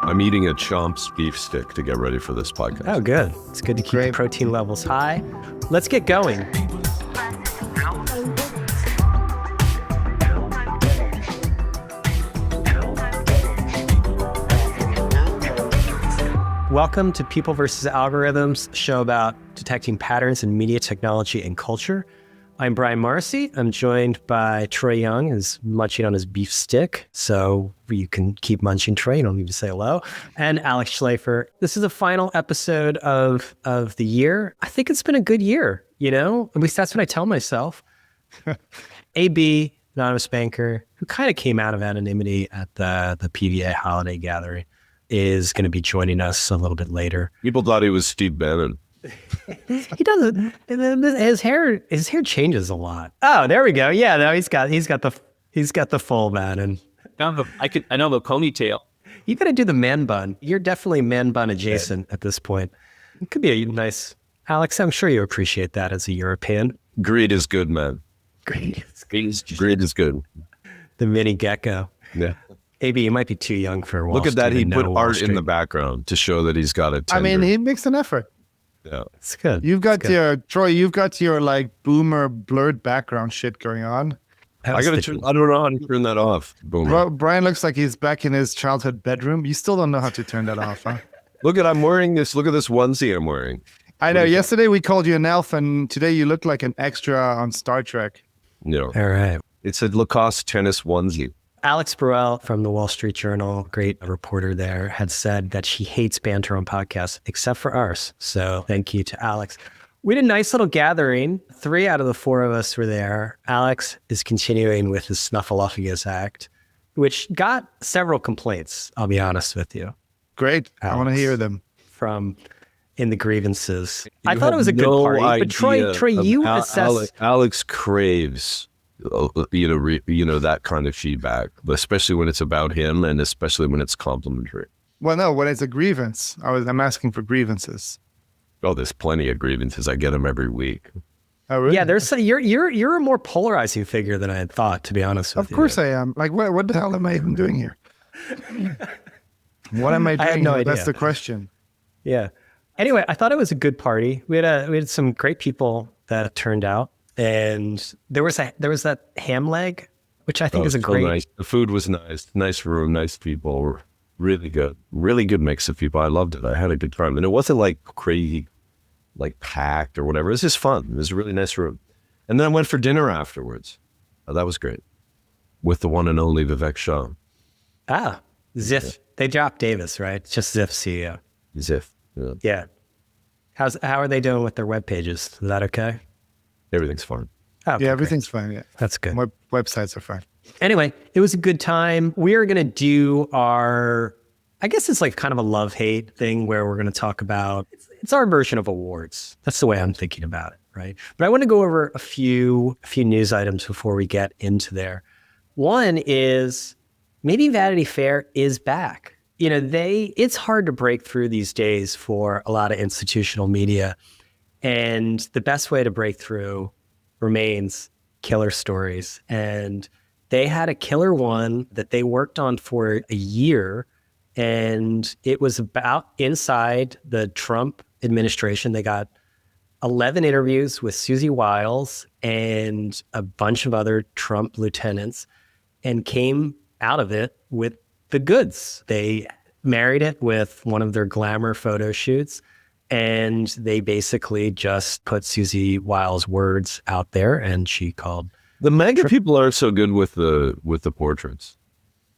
I'm eating a Chomp's beef stick to get ready for this podcast. Oh, good. It's good to keep the protein levels high. Let's get going. Welcome to People vs. Algorithms, a show about detecting patterns in media technology and culture. I'm Brian Marcy. I'm joined by Troy Young, who's munching on his beef stick. So you can keep munching, Troy. You don't need to say hello. And Alex Schleifer. This is the final episode of the year. I think it's been a good year, you know? At least that's what I tell myself. AB, anonymous banker, who kind of came out of anonymity at the PVA holiday gathering, is going to be joining us a little bit later. People thought he was Steve Bannon. He doesn't. His hair changes a lot. Oh, there we go. Yeah, no, he's got the full man, and I know the ponytail. You got to do the man bun. You're definitely man bun adjacent at this point. It could be a nice, Alex. I'm sure you appreciate that as a European. Greed is good, man. Greed is good. The mini gecko. Yeah. AB, you might be too young for Wall Look at that. Street. He put art in the background to show that he's got a tender. I mean, he makes an effort. Yeah, it's good. You've got Troy, you've got your like boomer blurred background shit going on. I don't know how to turn that off. Boomer. Brian looks like he's back in his childhood bedroom. You still don't know how to turn that off, huh? I'm wearing this. Look at this onesie I'm wearing. I know. Yesterday we called you an elf, and today you look like an extra on Star Trek. You know, all right. It's a Lacoste tennis onesie. Alex Burrell from the Wall Street Journal, great reporter there, had said that she hates banter on podcasts, except for ours. So thank you to Alex. We did a nice little gathering. 3 out of the 4 of us were there. Alex is continuing with his Snuffleupagus act, which got several complaints, I'll be honest with you. Great. Alex, I want to hear them. From in the grievances. I thought it was a good party. But Troy, you assess... Alex craves... that kind of feedback, but especially when it's about him and especially when it's complimentary. Well, no, when it's a grievance, I'm asking for grievances. Oh, there's plenty of grievances. I get them every week. Oh, really? Yeah, you're a more polarizing figure than I had thought, to be honest with you. Of course I am. Like, what the hell am I even doing here? What am I doing? I have no idea. That's the question. Yeah. Anyway, I thought it was a good party. We had some great people that turned out. And there was that ham leg, which I think is a great. Nice. The food was nice, nice room, nice people, really good mix of people. I loved it. I had a good time, and it wasn't like crazy, like packed or whatever. It was just fun. It was a really nice room. And then I went for dinner afterwards. That was great, with the one and only Vivek Shah. Ah, Ziff. Yeah. They dropped Davis, right? It's just Ziff CEO. Ziff. Yeah. How are they doing with their web pages? Is that okay? Everything's fine. Oh, yeah, everything's fine. Yeah, that's good. Websites are fine. Anyway, it was a good time. We are going to do I guess it's like kind of a love-hate thing where we're going to talk about, it's our version of awards. That's the way I'm thinking about it, right? But I want to go over a few news items before we get into there. One is maybe Vanity Fair is back. You know, it's hard to break through these days for a lot of institutional media. And the best way to break through remains killer stories. And they had a killer one that they worked on for a year. And it was about inside the Trump administration. They got 11 interviews with Susie Wiles and a bunch of other Trump lieutenants and came out of it with the goods. They married it with one of their glamour photo shoots. And they basically just put Susie Wiles' words out there, and she called. The MAGA people aren't so good with the portraits.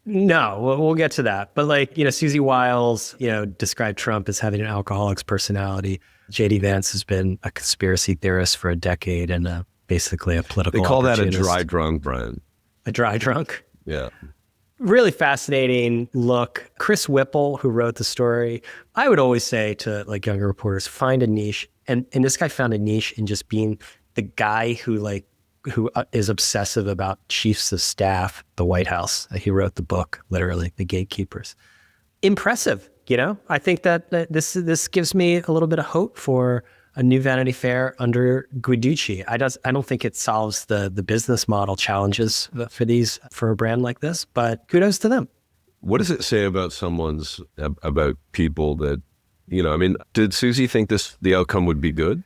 No, we'll get to that. But Susie Wiles, described Trump as having an alcoholic's personality. J.D. Vance has been a conspiracy theorist for a decade and basically a political. They call that a dry drunk, Brian. A dry drunk? Yeah. Really fascinating look. Chris Whipple, who wrote the story, I would always say to younger reporters, find a niche. And this guy found a niche in just being the guy who is obsessive about chiefs of staff, the White House. He wrote the book, literally, The Gatekeepers. Impressive, I think that this gives me a little bit of hope for a new Vanity Fair under Guiducci. I don't think it solves the business model challenges for a brand like this, but kudos to them. What does it say about about people that, I mean, did Susie think the outcome would be good?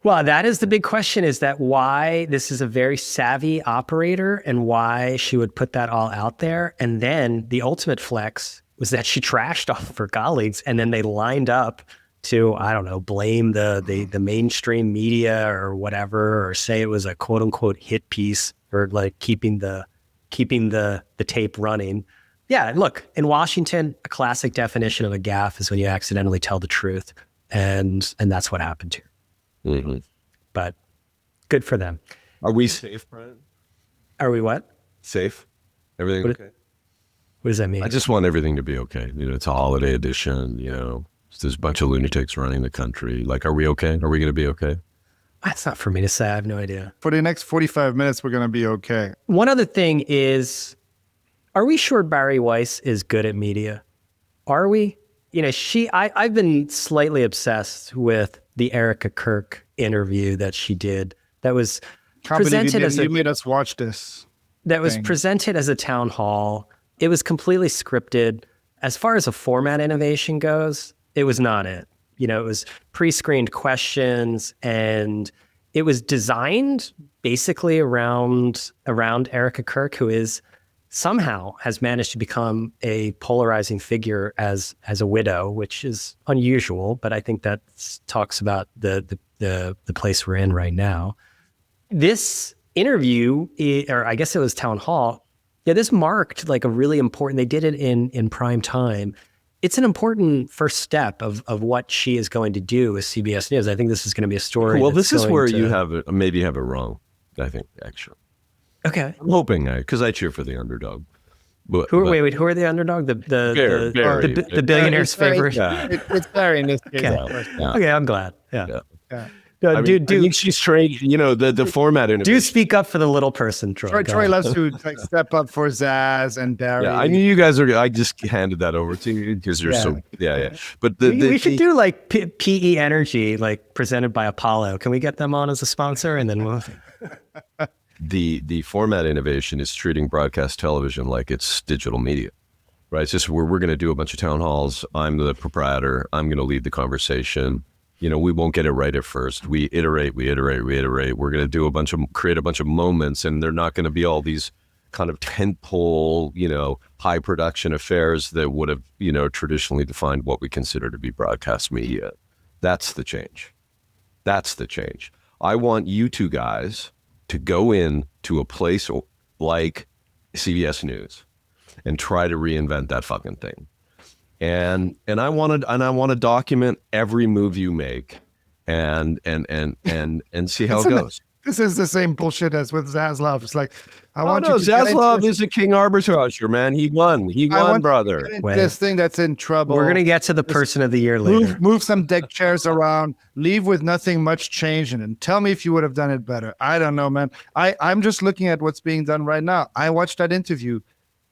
Well, that is the big question, is that why this is a very savvy operator and why she would put that all out there. And then the ultimate flex was that she trashed all of her colleagues, and then they lined up to, I don't know, blame the mainstream media or whatever, or say it was a quote unquote hit piece, or like keeping the tape running. Yeah, look, in Washington, a classic definition of a gaffe is when you accidentally tell the truth. And that's what happened here. Mm-hmm. But good for them. Are we safe, Brian? Are we what? Safe? Everything okay? What does that mean? I just want everything to be okay. It's a holiday edition, There's a bunch of lunatics running the country. Like, are we okay? Are we going to be okay? That's not for me to say. I have no idea. For the next 45 minutes, we're going to be okay. One other thing is, are we sure Barry Weiss is good at media? Are we? I've been slightly obsessed with the Erica Kirk interview that she did. That was presented as you made us watch this. That was presented as a town hall. It was completely scripted. As far as a format innovation goes, it was not it. It was pre-screened questions, and it was designed basically around Erica Kirk, who is somehow has managed to become a polarizing figure as a widow, which is unusual, but I think that talks about the place we're in right now. This interview, or I guess it was town hall, this marked like a really important, they did it in prime time. It's an important first step of what she is going to do with CBS News. I think this is going to be a story. Well, this is where you maybe have it wrong, I think, actually. Okay. I'm hoping, because I cheer for the underdog. Wait, who are the underdog? The billionaire's favorite? Yeah. It's Barry in this case. Okay, I'm glad. Yeah. I think she's trained, the format in it. Do speak up for the little person, Troy. Troy loves to step up for Zaz and Barry. Yeah, I knew you guys I just handed that over to you because you're so, But we should do like PE Energy, like presented by Apollo. Can we get them on as a sponsor? And then we'll... The format innovation is treating broadcast television like it's digital media, right? It's just we're going to do a bunch of town halls. I'm the proprietor. I'm going to lead the conversation. We won't get it right at first. We iterate. We're going to create a bunch of moments, and they're not going to be all these kind of tentpole, high production affairs that would have, traditionally defined what we consider to be broadcast media. That's the change. I want you two guys to go in to a place like CBS News and try to reinvent that fucking thing. And I want to document every move you make and see how it goes. This is the same bullshit as with Zaslav. It's like, Zaslav is a king arbitrager, man. He won, brother. This thing that's in trouble. We're going to get to the person of the year later. Move some deck chairs around, leave with nothing much change in it. Tell me if you would have done it better. I don't know, man. I'm just looking at what's being done right now. I watched that interview.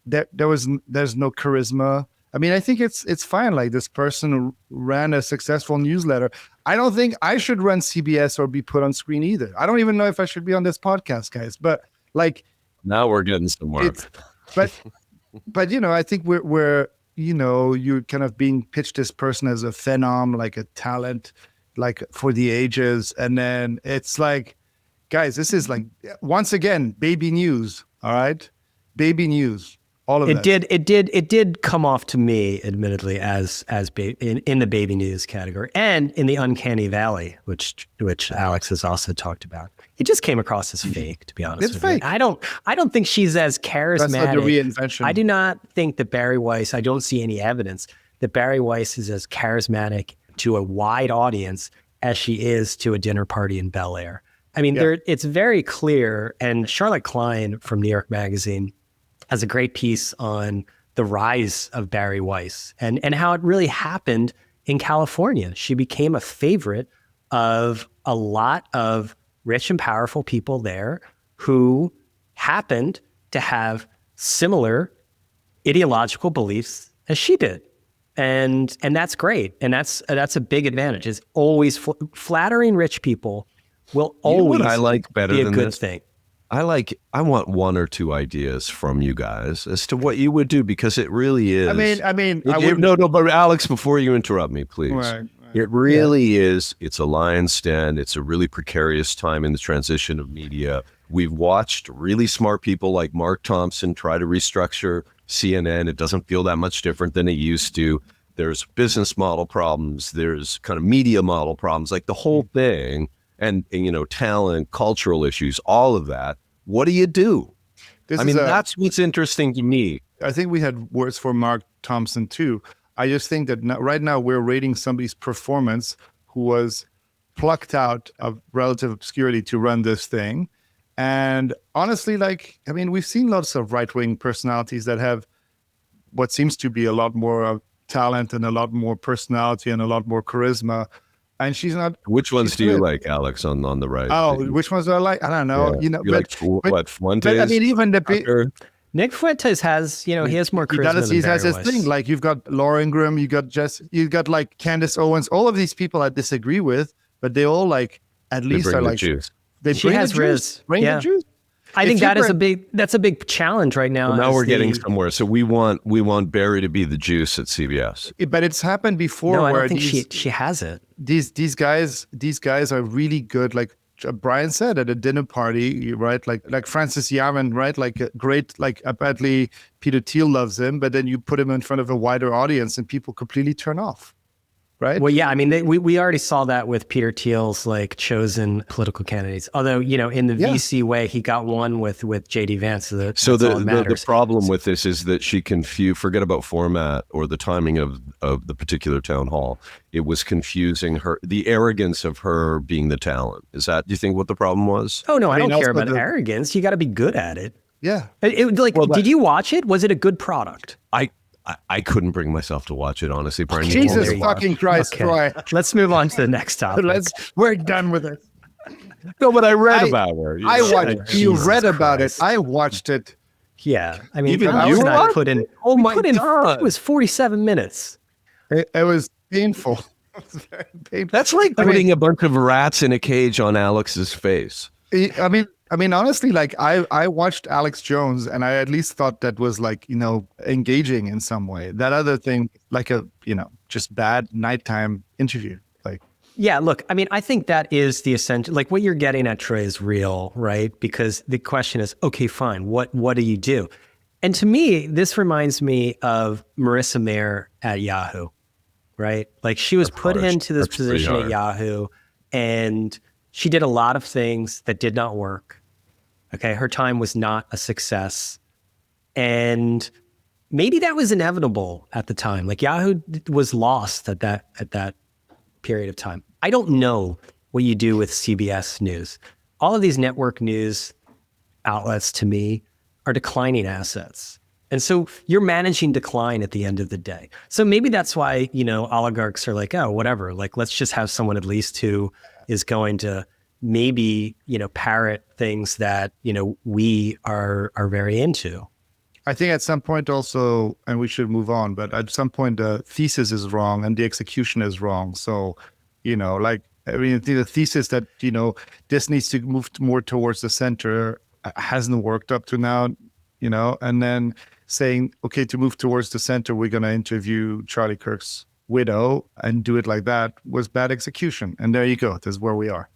There's no charisma. I mean, I think it's fine. Like, this person ran a successful newsletter. I don't think I should run CBS or be put on screen either. I don't even know if I should be on this podcast, guys. But like, now we're getting somewhere. But I think we're you're kind of being pitched this person as a phenom, like a talent, like for the ages, and then it's like, guys, this is like, once again, baby news. All right, baby news. All of it did come off to me, admittedly, as in the baby news category and in the uncanny valley, which Alex has also talked about. It just came across as fake, to be honest. It's fake. I don't think she's as charismatic. That's not the reinvention. I do not think that Barry Weiss. I don't see any evidence that Barry Weiss is as charismatic to a wide audience as she is to a dinner party in Bel Air. I mean, it's very clear. And Charlotte Klein from New York Magazine has a great piece on the rise of Barry Weiss and how it really happened in California. She became a favorite of a lot of rich and powerful people there who happened to have similar ideological beliefs as she did. And that's great. And that's a big advantage. Is always flattering rich people will always I like better be a than good this? thing. I want one or two ideas from you guys as to what you would do, because it really is. No, but Alex, before you interrupt me, please. Right. It really is. It's a lion's den. It's a really precarious time in the transition of media. We've watched really smart people like Mark Thompson try to restructure CNN. It doesn't feel that much different than it used to. There's business model problems. There's kind of media model problems, like the whole thing, and talent, cultural issues, all of that. What do you do? That's what's interesting to me. I think we had words for Mark Thompson too. I just think that right now we're rating somebody's performance who was plucked out of relative obscurity to run this thing. And honestly, we've seen lots of right-wing personalities that have what seems to be a lot more talent and a lot more personality and a lot more charisma. And she's not. Which ones do you like, Alex, on the right? Oh, which ones do I like? I don't know. Yeah. Fuentes? But I mean, even the Nick Fuentes has, he has more charisma. He has his Weiss. thing. Like you've got Laura Ingraham, you got like Candace Owens. All of these people I disagree with, but they all at least are like juice. She has Riz. Bring the juice. I think that's a big challenge right now. Well, now we're getting somewhere. So we want Barry to be the juice at CBS. But it's happened before. No, I where don't think she has it. These guys are really good. Like Brian said at a dinner party, right? Like Francis Yaman, right? Like a great, apparently Peter Thiel loves him, but then you put him in front of a wider audience and people completely turn off. Right. Well, yeah, we already saw that with Peter Thiel's chosen political candidates. Although, in the VC way, he got one with JD Vance. So the problem with this is that she forget about format or the timing of the particular town hall. It was confusing her, the arrogance of her being the talent. Do you think what the problem was? Oh, no, I don't care about arrogance. You got to be good at it. Yeah. Did you watch it? Was it a good product? I couldn't bring myself to watch it, honestly, Brian. Jesus fucking Christ, Troy. Let's move on to the next topic. We're done with it. No, but I read about her. You read about it. I watched it. Yeah. Even Alex you and I put in, oh my God. It was 47 minutes. It was painful. That's like putting a bunch of rats in a cage on Alex's face. Honestly, I watched Alex Jones and I at least thought that was engaging in some way. That other thing, just bad nighttime interview. Yeah, look, I think that is the essential, what you're getting at, Troy, is real, right? Because the question is, okay, fine, what do you do? And to me, this reminds me of Marissa Mayer at Yahoo, right? She was put into this position at Yahoo and she did a lot of things that did not work. Okay, her time was not a success. And maybe that was inevitable at the time. Yahoo was lost at that period of time. I don't know what you do with CBS News. All of these network news outlets, to me, are declining assets. And so you're managing decline at the end of the day. So maybe that's why, oligarchs are oh, whatever, let's just have someone at least who is going to maybe, parrot things that, we are very into. I think at some point also, and we should move on, but at some point the thesis is wrong and the execution is wrong. So, the thesis that, this needs to move more towards the center hasn't worked up to now, and then saying, okay, to move towards the center, we're going to interview Charlie Kirk's widow and do it like that was bad execution. And there you go. This is where we are.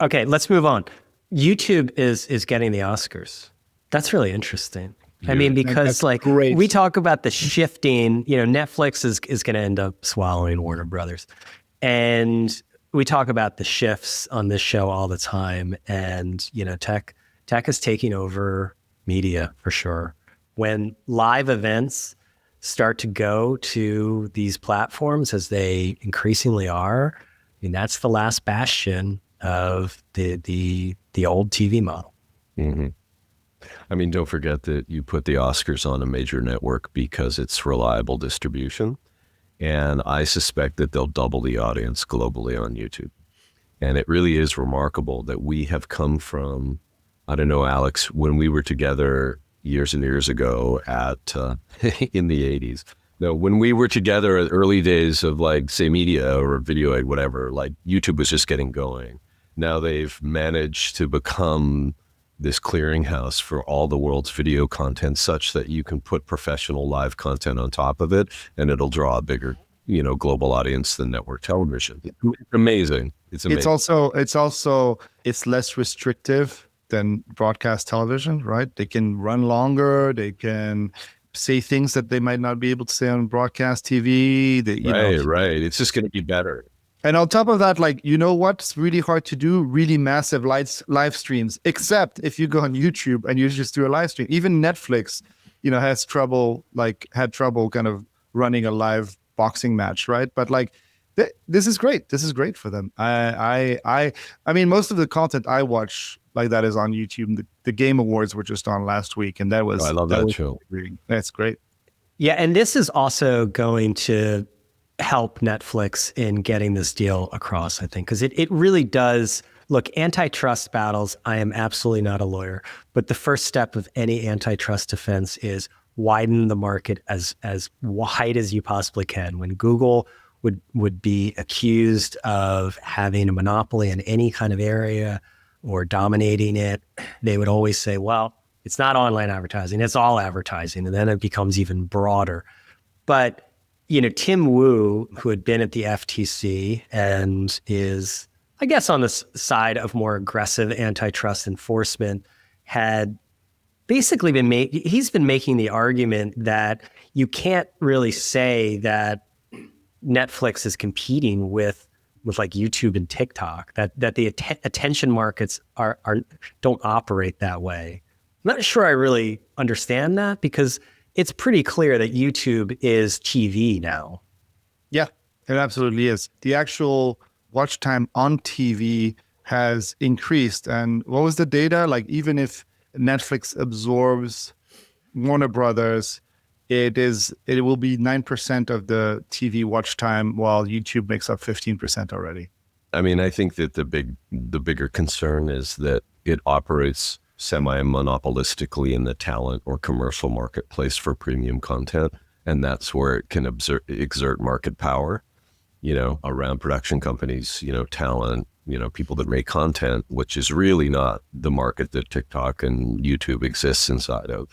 Okay, let's move on. YouTube is getting the Oscars. That's really interesting. Because we talk about the shifting, Netflix is going to end up swallowing Warner Brothers. And we talk about the shifts on this show all the time. And, tech is taking over media for sure. When live events start to go to these platforms, as they increasingly are, that's the last bastion of the old TV model. Mm-hmm. Don't forget that you put the Oscars on a major network because it's reliable distribution. And I suspect that they'll double the audience globally on YouTube. And it really is remarkable that we have come from, I don't know, Alex, when we were together years and years ago in the 80s. No, when we were together at early days of say media or video aid, whatever, YouTube was just getting going. Now they've managed to become this clearinghouse for all the world's video content, such that you can put professional live content on top of it, and it'll draw a bigger, global audience than network television. It's amazing. It's amazing. It's less restrictive than broadcast television, right? They can run longer. They can say things that they might not be able to say on broadcast TV. Right. It's just going to be better. And on top of that, what's really hard to do? Really massive live streams, except if you go on YouTube and you just do a live stream. Even Netflix, had trouble kind of running a live boxing match, right? But this is great. This is great for them. I mean, most of the content I watch like that is on YouTube. The Game Awards were just on last week, and I love that show. That's great. Yeah, and this is also going to help Netflix in getting this deal across, I think, because it really does. Look, antitrust battles, I am absolutely not a lawyer, but the first step of any antitrust defense is widen the market as wide as you possibly can. When Google would be accused of having a monopoly in any kind of area or dominating it, they would always say, well, it's not online advertising, it's all advertising. And then it becomes even broader. But Tim Wu, who had been at the FTC and is, I guess, on the side of more aggressive antitrust enforcement, had basically he's been making the argument that you can't really say that Netflix is competing with like YouTube and TikTok, that the attention markets don't operate that way. I'm not sure I really understand that, because it's pretty clear that YouTube is TV now. Yeah, it absolutely is. The actual watch time on TV has increased. And what was the data? Even if Netflix absorbs Warner Brothers, it will be 9% of the TV watch time, while YouTube makes up 15% already. I mean, I think that the bigger concern is that it operates semi-monopolistically in the talent or commercial marketplace for premium content. And that's where it can exert market power, around production companies, talent, people that make content, which is really not the market that TikTok and YouTube exists inside of.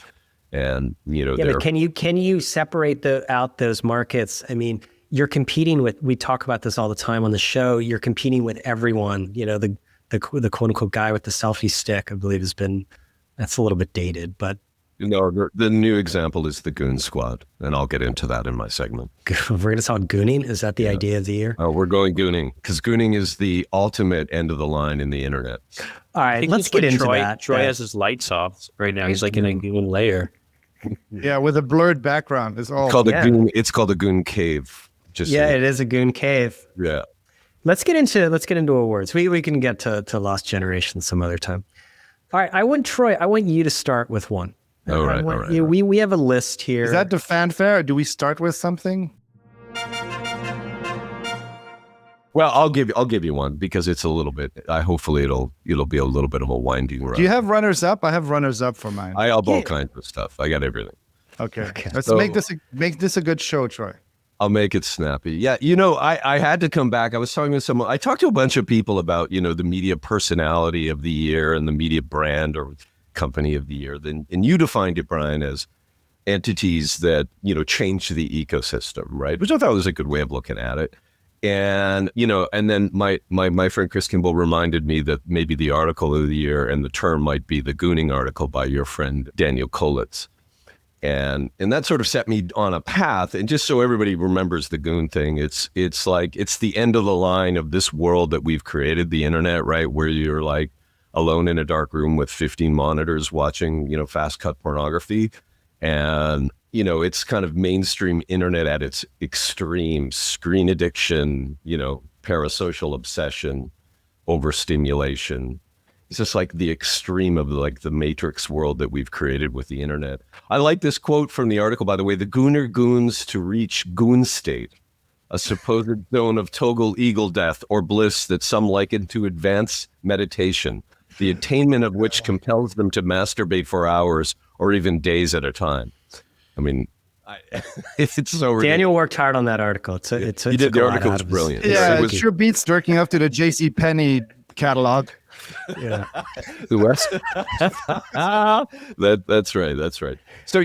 And, but can you separate out those markets? I mean, you're competing with, we talk about this all the time on the show, you're competing with everyone, the quote unquote guy with the selfie stick, I believe that's a little bit dated, but. The new example is the Goon Squad, and I'll get into that in my segment. We're going to talk gooning? Is that the idea of the year? Oh, we're going gooning, because gooning is the ultimate end of the line in the internet. All right, let's get into that. Troy has his lights off right now. He's like in a goon layer. Yeah, with a blurred background. It's called a goon. It's called a goon cave. It is a goon cave. Yeah. Let's get into awards. We can get to Lost Generation some other time. All right, I want you to start with one. All right. We have a list here. Is that the fanfare? Or do we start with something? Well, I'll give you one, because it's a little bit. Hopefully it'll be a little bit of a winding road. Do you have runners up? I have runners up for mine. I have all kinds of stuff. I got everything. Okay. Let's make this a good show, Troy. I'll make it snappy. Yeah, I had to come back. I was talking to someone. I talked to a bunch of people about the media personality of the year and the media brand or company of the year. And you defined it, Brian, as entities that change the ecosystem, right? Which I thought was a good way of looking at it. And and then my friend Chris Kimball reminded me that maybe the article of the year and the term might be the gooning article by your friend Daniel Kolitz. And that sort of set me on a path. And just so everybody remembers the goon thing, it's the end of the line of this world that we've created, the internet, right? Where you're like alone in a dark room with 15 monitors watching, fast cut pornography. And, it's kind of mainstream internet at its extreme: screen addiction, parasocial obsession, overstimulation. It's just like the extreme of the matrix world that we've created with the internet. I like this quote from the article, by the way: the gooner goons to reach Goonstate, a supposed zone of total eagle death or bliss that some liken to advanced meditation, the attainment of which compels them to masturbate for hours or even days at a time. I mean, it's so ridiculous. Daniel worked hard on that article. He did. The article was brilliant. Yeah, it sure beats jerking up to the JCPenney catalog. Yeah. Who else? That's right. That's right. So,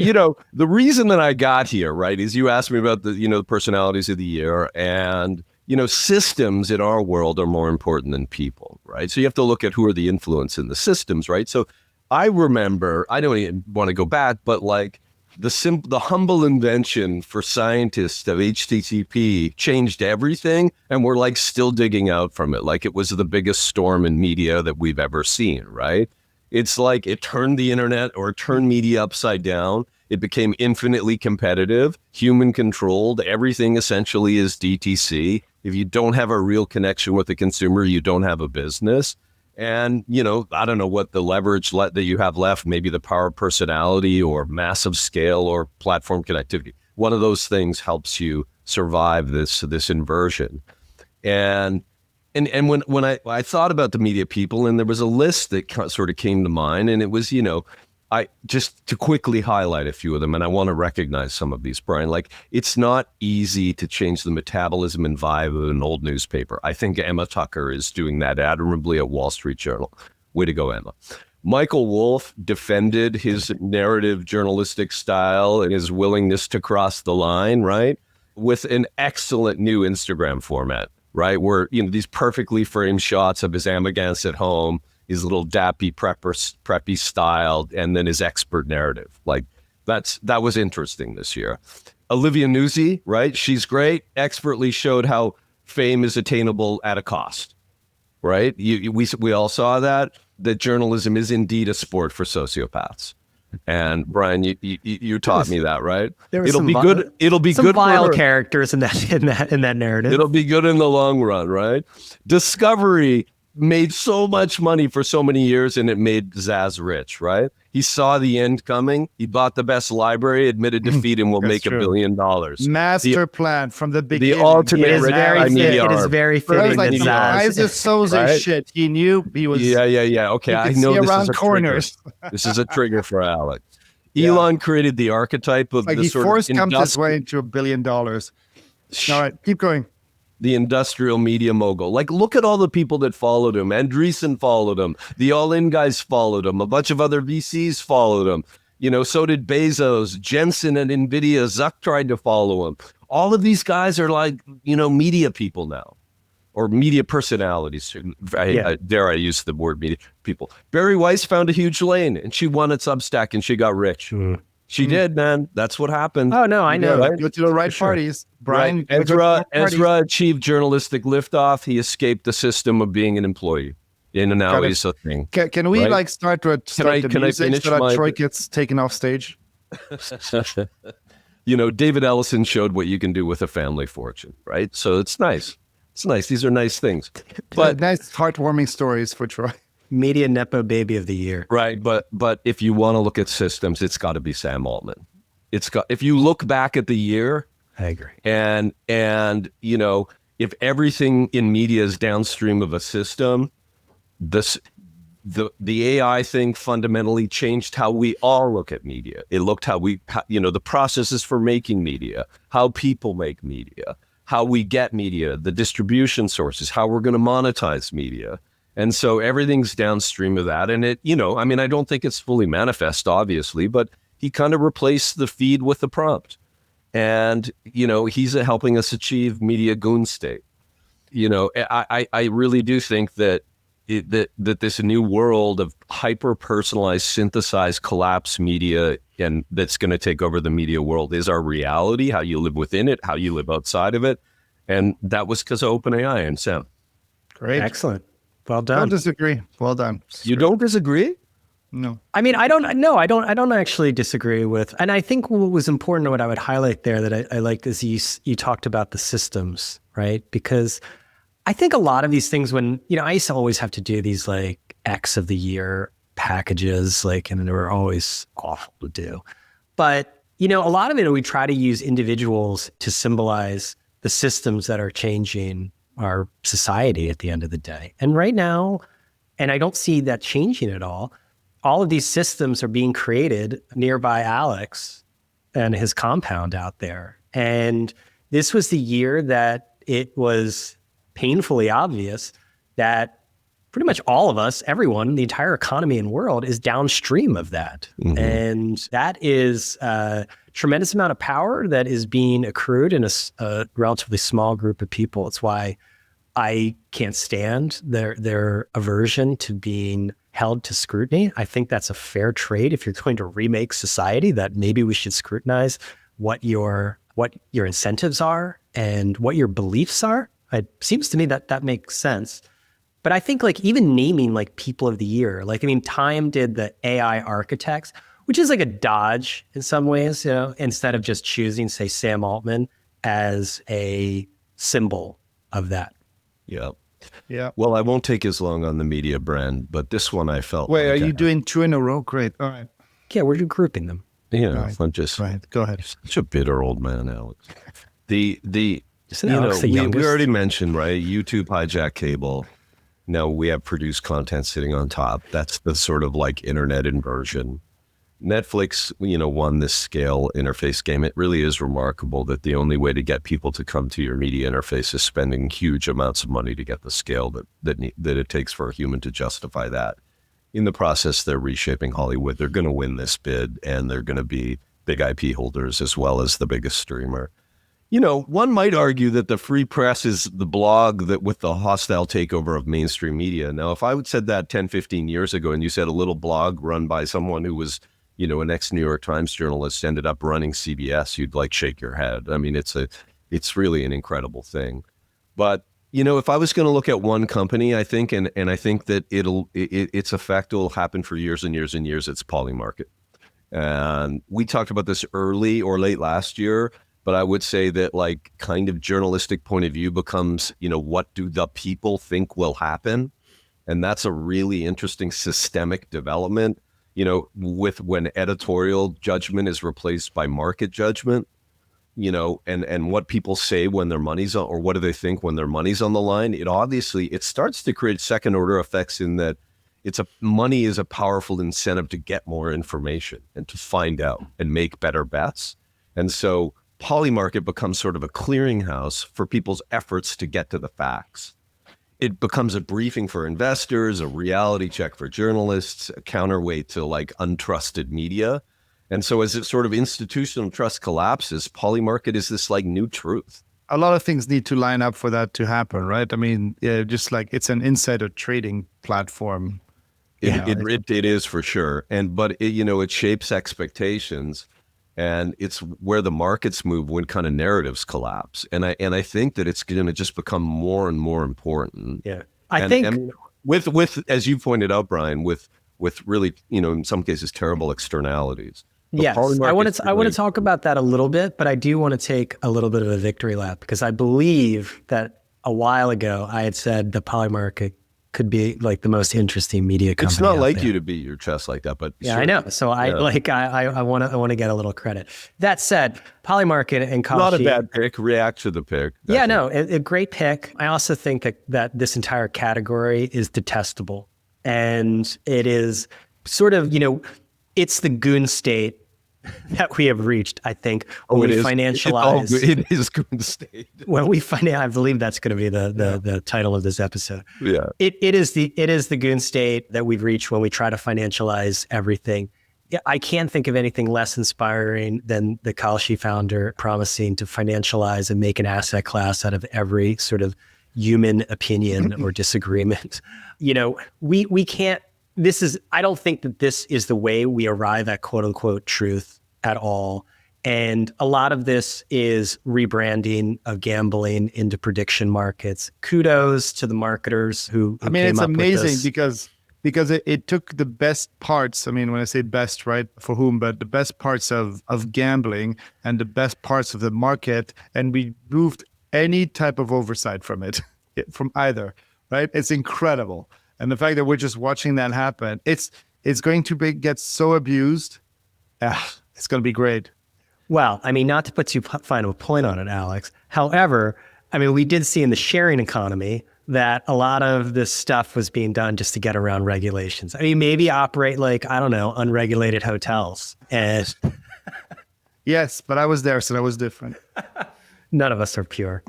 the reason that I got here, right, is you asked me about the personalities of the year, and, systems in our world are more important than people, right? So you have to look at who are the influence in the systems, right? So I remember, I don't even want to go back, but like the humble invention for scientists of HTTP changed everything, and we're like still digging out from it. Like it was the biggest storm in media that we've ever seen, right? It's like it turned the internet or turned media upside down. It became infinitely competitive, human controlled. Everything essentially is DTC. If you don't have a real connection with the consumer, you don't have a business. And, I don't know what the leverage that you have left, maybe the power of personality or massive scale or platform connectivity. One of those things helps you survive this inversion. And when I thought about the media people, and there was a list that sort of came to mind, and it was, I just to quickly highlight a few of them, and I want to recognize some of these, Brian. Like, it's not easy to change the metabolism and vibe of an old newspaper. I think Emma Tucker is doing that admirably at Wall Street Journal. Way to go, Emma. Michael Wolff defended his narrative journalistic style and his willingness to cross the line, right, with an excellent new Instagram format, right, where these perfectly framed shots of his Amagans at home, his little dappy preppy style, and then his expert narrative. Like that was interesting this year. Olivia Nuzzi, right? She's great. Expertly showed how fame is attainable at a cost, right? We all saw that journalism is indeed a sport for sociopaths. And Brian, you taught me that, right? It'll be good. It'll be some good. Vile characters in that narrative. It'll be good in the long run, right? Discovery made so much money for so many years, and it made Zaz rich, right? He saw the end coming. He bought the best library, admitted defeat, and will make $1 billion. Master plan from the beginning. The ultimate it is very fitting. Like, Zaz is Soze shit. He knew he was. Yeah. Okay, I know this is a corners. This is a trigger for Alex. Elon created the archetype of like the he sort forced of his way into $1 billion. All right, keep going. The industrial media mogul. Like, look at all the people that followed him. Andreessen followed him. The All In guys followed him. A bunch of other VCs followed him. So did Bezos, Jensen at NVIDIA. Zuck tried to follow him. All of these guys are like, media people now, or media personalities. Dare I use the word media people. Barry Weiss found a huge lane, and she won at Substack, and she got rich. She did, man. That's what happened. Oh, no, I know. Right? Go to the right parties. Brian, right. Ezra achieved journalistic liftoff. He escaped the system of being an employee. And now he's a thing. Can we start the music so that Troy gets taken off stage? David Ellison showed what you can do with a family fortune, right? So it's nice. It's nice. These are nice things. But nice, heartwarming stories for Troy. Media Nepo baby of the year. Right. But if you want to look at systems, it's got to be Sam Altman. If you look back at the year, I agree. And if everything in media is downstream of a system, the AI thing fundamentally changed how we all look at media. It looked the processes for making media, how people make media, how we get media, the distribution sources, how we're going to monetize media. And so everything's downstream of that. And I don't think it's fully manifest, obviously, but he kind of replaced the feed with the prompt. And, he's helping us achieve media Goonstate. I really do think that that this new world of hyper-personalized, synthesized, collapsed media, and that's going to take over the media world is our reality, how you live within it, how you live outside of it. And that was because of OpenAI and Sam. Great. Excellent. Well done. Don't disagree. Well done. You don't disagree? No. I don't actually disagree with, and I think what was important, what I would highlight there that I liked is you talked about the systems, right? Because I think a lot of these things when, I used to always have to do these like X of the year packages, and they were always awful to do. But, a lot of it, we try to use individuals to symbolize the systems that are changing our society at the end of the day. And right now, and I don't see that changing at all of these systems are being created nearby Alex and his compound out there. And this was the year that it was painfully obvious that pretty much all of us, everyone, the entire economy and world is downstream of that. And that is a tremendous amount of power that is being accrued in a relatively small group of people. It's why I can't stand their aversion to being held to scrutiny. I think that's a fair trade. If you're going to remake society, that maybe we should scrutinize what your incentives are and what your beliefs are. It seems to me that makes sense. But I think like even naming like people of the year, like, I mean, Time did the AI architects, which is like a dodge in some ways, you know, instead of just choosing, say, Sam Altman as a symbol of that. Yeah. Yeah. Well, I won't take as long on the media brand, but this one I felt. Wait, like are you doing 2 in a row? Great. All right. Yeah, we're grouping them. Yeah, Right. I'm just Right. Go ahead. such a bitter old man, Alex. The Isn't you know, Alex the we youngest? already mentioned, right? YouTube hijack cable. Now we have produced content sitting on top. That's the sort of like internet inversion. Netflix, you know, won this scale interface game. It really is remarkable that the only way to get people to come to your media interface is spending huge amounts of money to get the scale that it takes for a human to justify that. In the process, they're reshaping Hollywood. They're going to win this bid, and they're going to be big IP holders as well as the biggest streamer. You know, one might argue that the free press is the blog that with the hostile takeover of mainstream media. Now, if I would said that 10, 15 years ago, and you said a little blog run by someone who was, you know, an ex-New York Times journalist ended up running CBS, you'd like shake your head. I mean, it's really an incredible thing. But, you know, if I was going to look at one company, I think, and I think that its effect will happen for years and years and years, it's Polymarket. And we talked about this early or late last year, but I would say that like kind of journalistic point of view becomes, you know, what do the people think will happen? And that's a really interesting systemic development, you know, with when editorial judgment is replaced by market judgment, you know, and what people say when their money's on, or what do they think when their money's on the line? It starts to create second order effects in that money is a powerful incentive to get more information and to find out and make better bets. And so Polymarket becomes sort of a clearinghouse for people's efforts to get to the facts. It becomes a briefing for investors, a reality check for journalists, a counterweight to like untrusted media. And so as it sort of institutional trust collapses, Polymarket is this like new truth. A lot of things need to line up for that to happen, right? I mean, yeah, just like it's an insider trading platform. It is for sure. But it shapes expectations. And it's where the markets move when kind of narratives collapse. And I think that it's going to just become more and more important. Yeah. I think with as you pointed out, Brian, with really, you know, in some cases terrible externalities. Yes, I want to talk about that a little bit, but I do want to take a little bit of a victory lap because I believe that a while ago I had said the Polymarket could be like the most interesting media company. It's not like there. you to beat your chest like that, but yeah, sure. I know. So I want to get a little credit. That said, Polymarket and Kalshi, not a bad pick. React to the pick. Yeah, no, a great pick. I also think that this entire category is detestable, and it is sort of, you know, it's the Goonstate that we have reached, I think, when we financialize. It is Goonstate. When we I believe that's going to be the title of this episode. Yeah. It is the Goonstate that we've reached when we try to financialize everything. I can't think of anything less inspiring than the Kalshi founder promising to financialize and make an asset class out of every sort of human opinion or disagreement. You know, we can't. I don't think that this is the way we arrive at quote unquote truth at all. And a lot of this is rebranding of gambling into prediction markets. Kudos to the marketers who I mean, came it's up with amazing this. because it took the best parts. I mean, when I say best, right, for whom, but the best parts of gambling and the best parts of the market, and we moved any type of oversight from it, from either, right? It's incredible. And the fact that we're just watching that happen, it's going to get so abused. It's going to be great. Well, I mean, not to put too fine of a point on it, Alex. However, I mean, we did see in the sharing economy that a lot of this stuff was being done just to get around regulations. I mean, maybe operate like, I don't know, unregulated hotels. And yes, but I was there, so that was different. None of us are pure.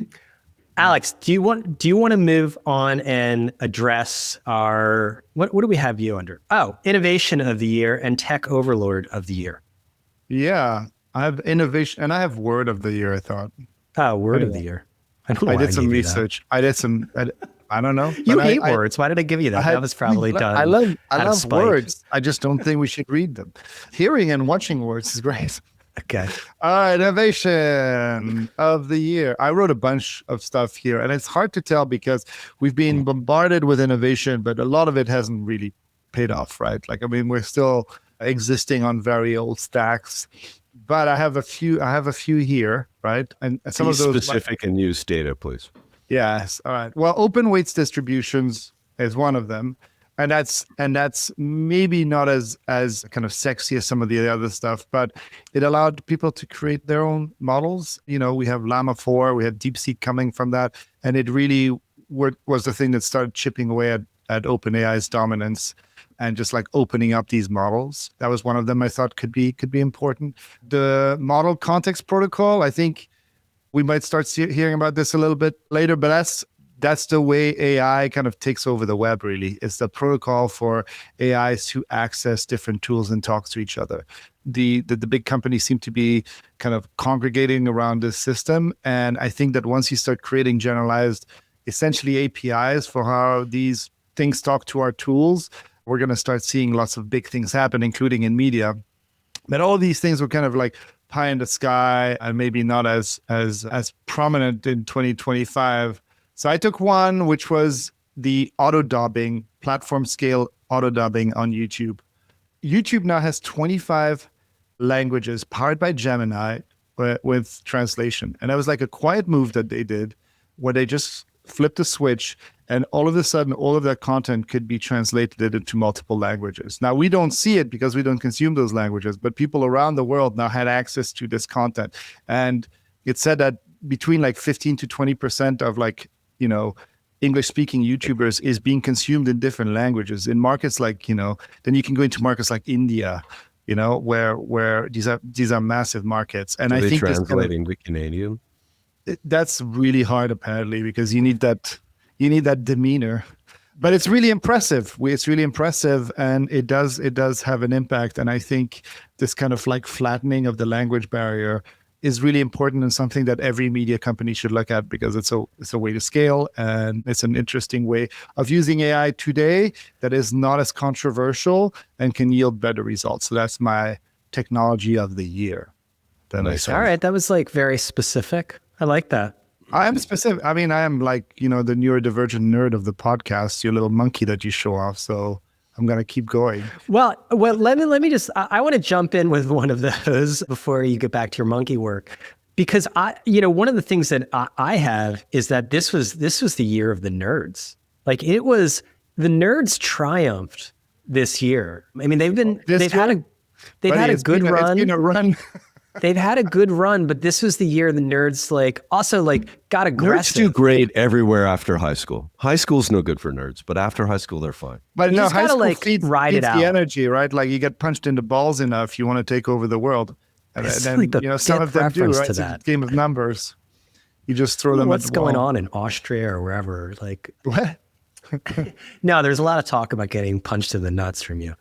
Alex, do you want to move on and address our what do we have you under? Oh, innovation of the year and tech overlord of the year. Yeah, I have innovation and I have word of the year, I thought. Oh, word of the year. I don't know I why did some gave you that. research. I don't know. You but hate I words. Why did I give you that? That was probably done. I love out of spite. words. I just don't think we should read them. Hearing and watching words is great. Okay. All right, innovation of the year. I wrote a bunch of stuff here, and it's hard to tell because we've been bombarded with innovation, but a lot of it hasn't really paid off, right? Like, I mean, we're still existing on very old stacks. But I have a few here, right? And some Be of those specific and use data, please. Yes. All right. Well, open weights distributions is one of them. And that's maybe not as kind of sexy as some of the other stuff, but it allowed people to create their own models. You know, we have Llama 4, we have DeepSeek coming from that, and it really was the thing that started chipping away at OpenAI's dominance and just like opening up these models. That was one of them I thought could be important. The model context protocol, I think we might start hearing about this a little bit later, but that's the way AI kind of takes over the web, really. It's the protocol for AIs to access different tools and talk to each other. The big companies seem to be kind of congregating around this system. And I think that once you start creating generalized, essentially APIs for how these things talk to our tools, we're going to start seeing lots of big things happen, including in media. But all these things were kind of like pie in the sky and maybe not as prominent in 2025. So I took one, which was the auto-dubbing, platform-scale auto-dubbing on YouTube. YouTube now has 25 languages powered by Gemini with translation. And that was like a quiet move that they did where they just flipped a switch and all of a sudden, all of that content could be translated into multiple languages. Now, we don't see it because we don't consume those languages, but people around the world now had access to this content. And it said that between like 15 to 20% of like, you know, English-speaking YouTubers is being consumed in different languages. In markets like, you know, then you can go into markets like India, you know, where these are massive markets. And I think translating to Canadian. That's really hard apparently because you need that demeanor. But it's really impressive. It's really impressive, and it does have an impact. And I think this kind of like flattening of the language barrier is really important and something that every media company should look at because it's a way to scale and it's an interesting way of using AI today that is not as controversial and can yield better results. So that's my technology of the year. Nice. All right, that was like very specific. I like that. I am specific. I mean, I am like, you know, the neurodivergent nerd of the podcast, your little monkey that you show off. So I'm going to keep going. Well, let me just, I want to jump in with one of those before you get back to your monkey work, because one of the things that I have is that this was the year of the nerds. Like the nerds triumphed this year. I mean, they've had a good run. It's been a run. They've had a good run, but this was the year the nerds got aggressive. Nerds do great everywhere after high school. High school's no good for nerds, but after high school, they're fine. But no, high school feeds the energy, right? Like you get punched in the balls enough, you want to take over the world. And then, like some of them do, right? It's a game of numbers. You just throw them at the wall. What's going on in Austria or wherever? Like, what? No, there's a lot of talk about getting punched in the nuts from you.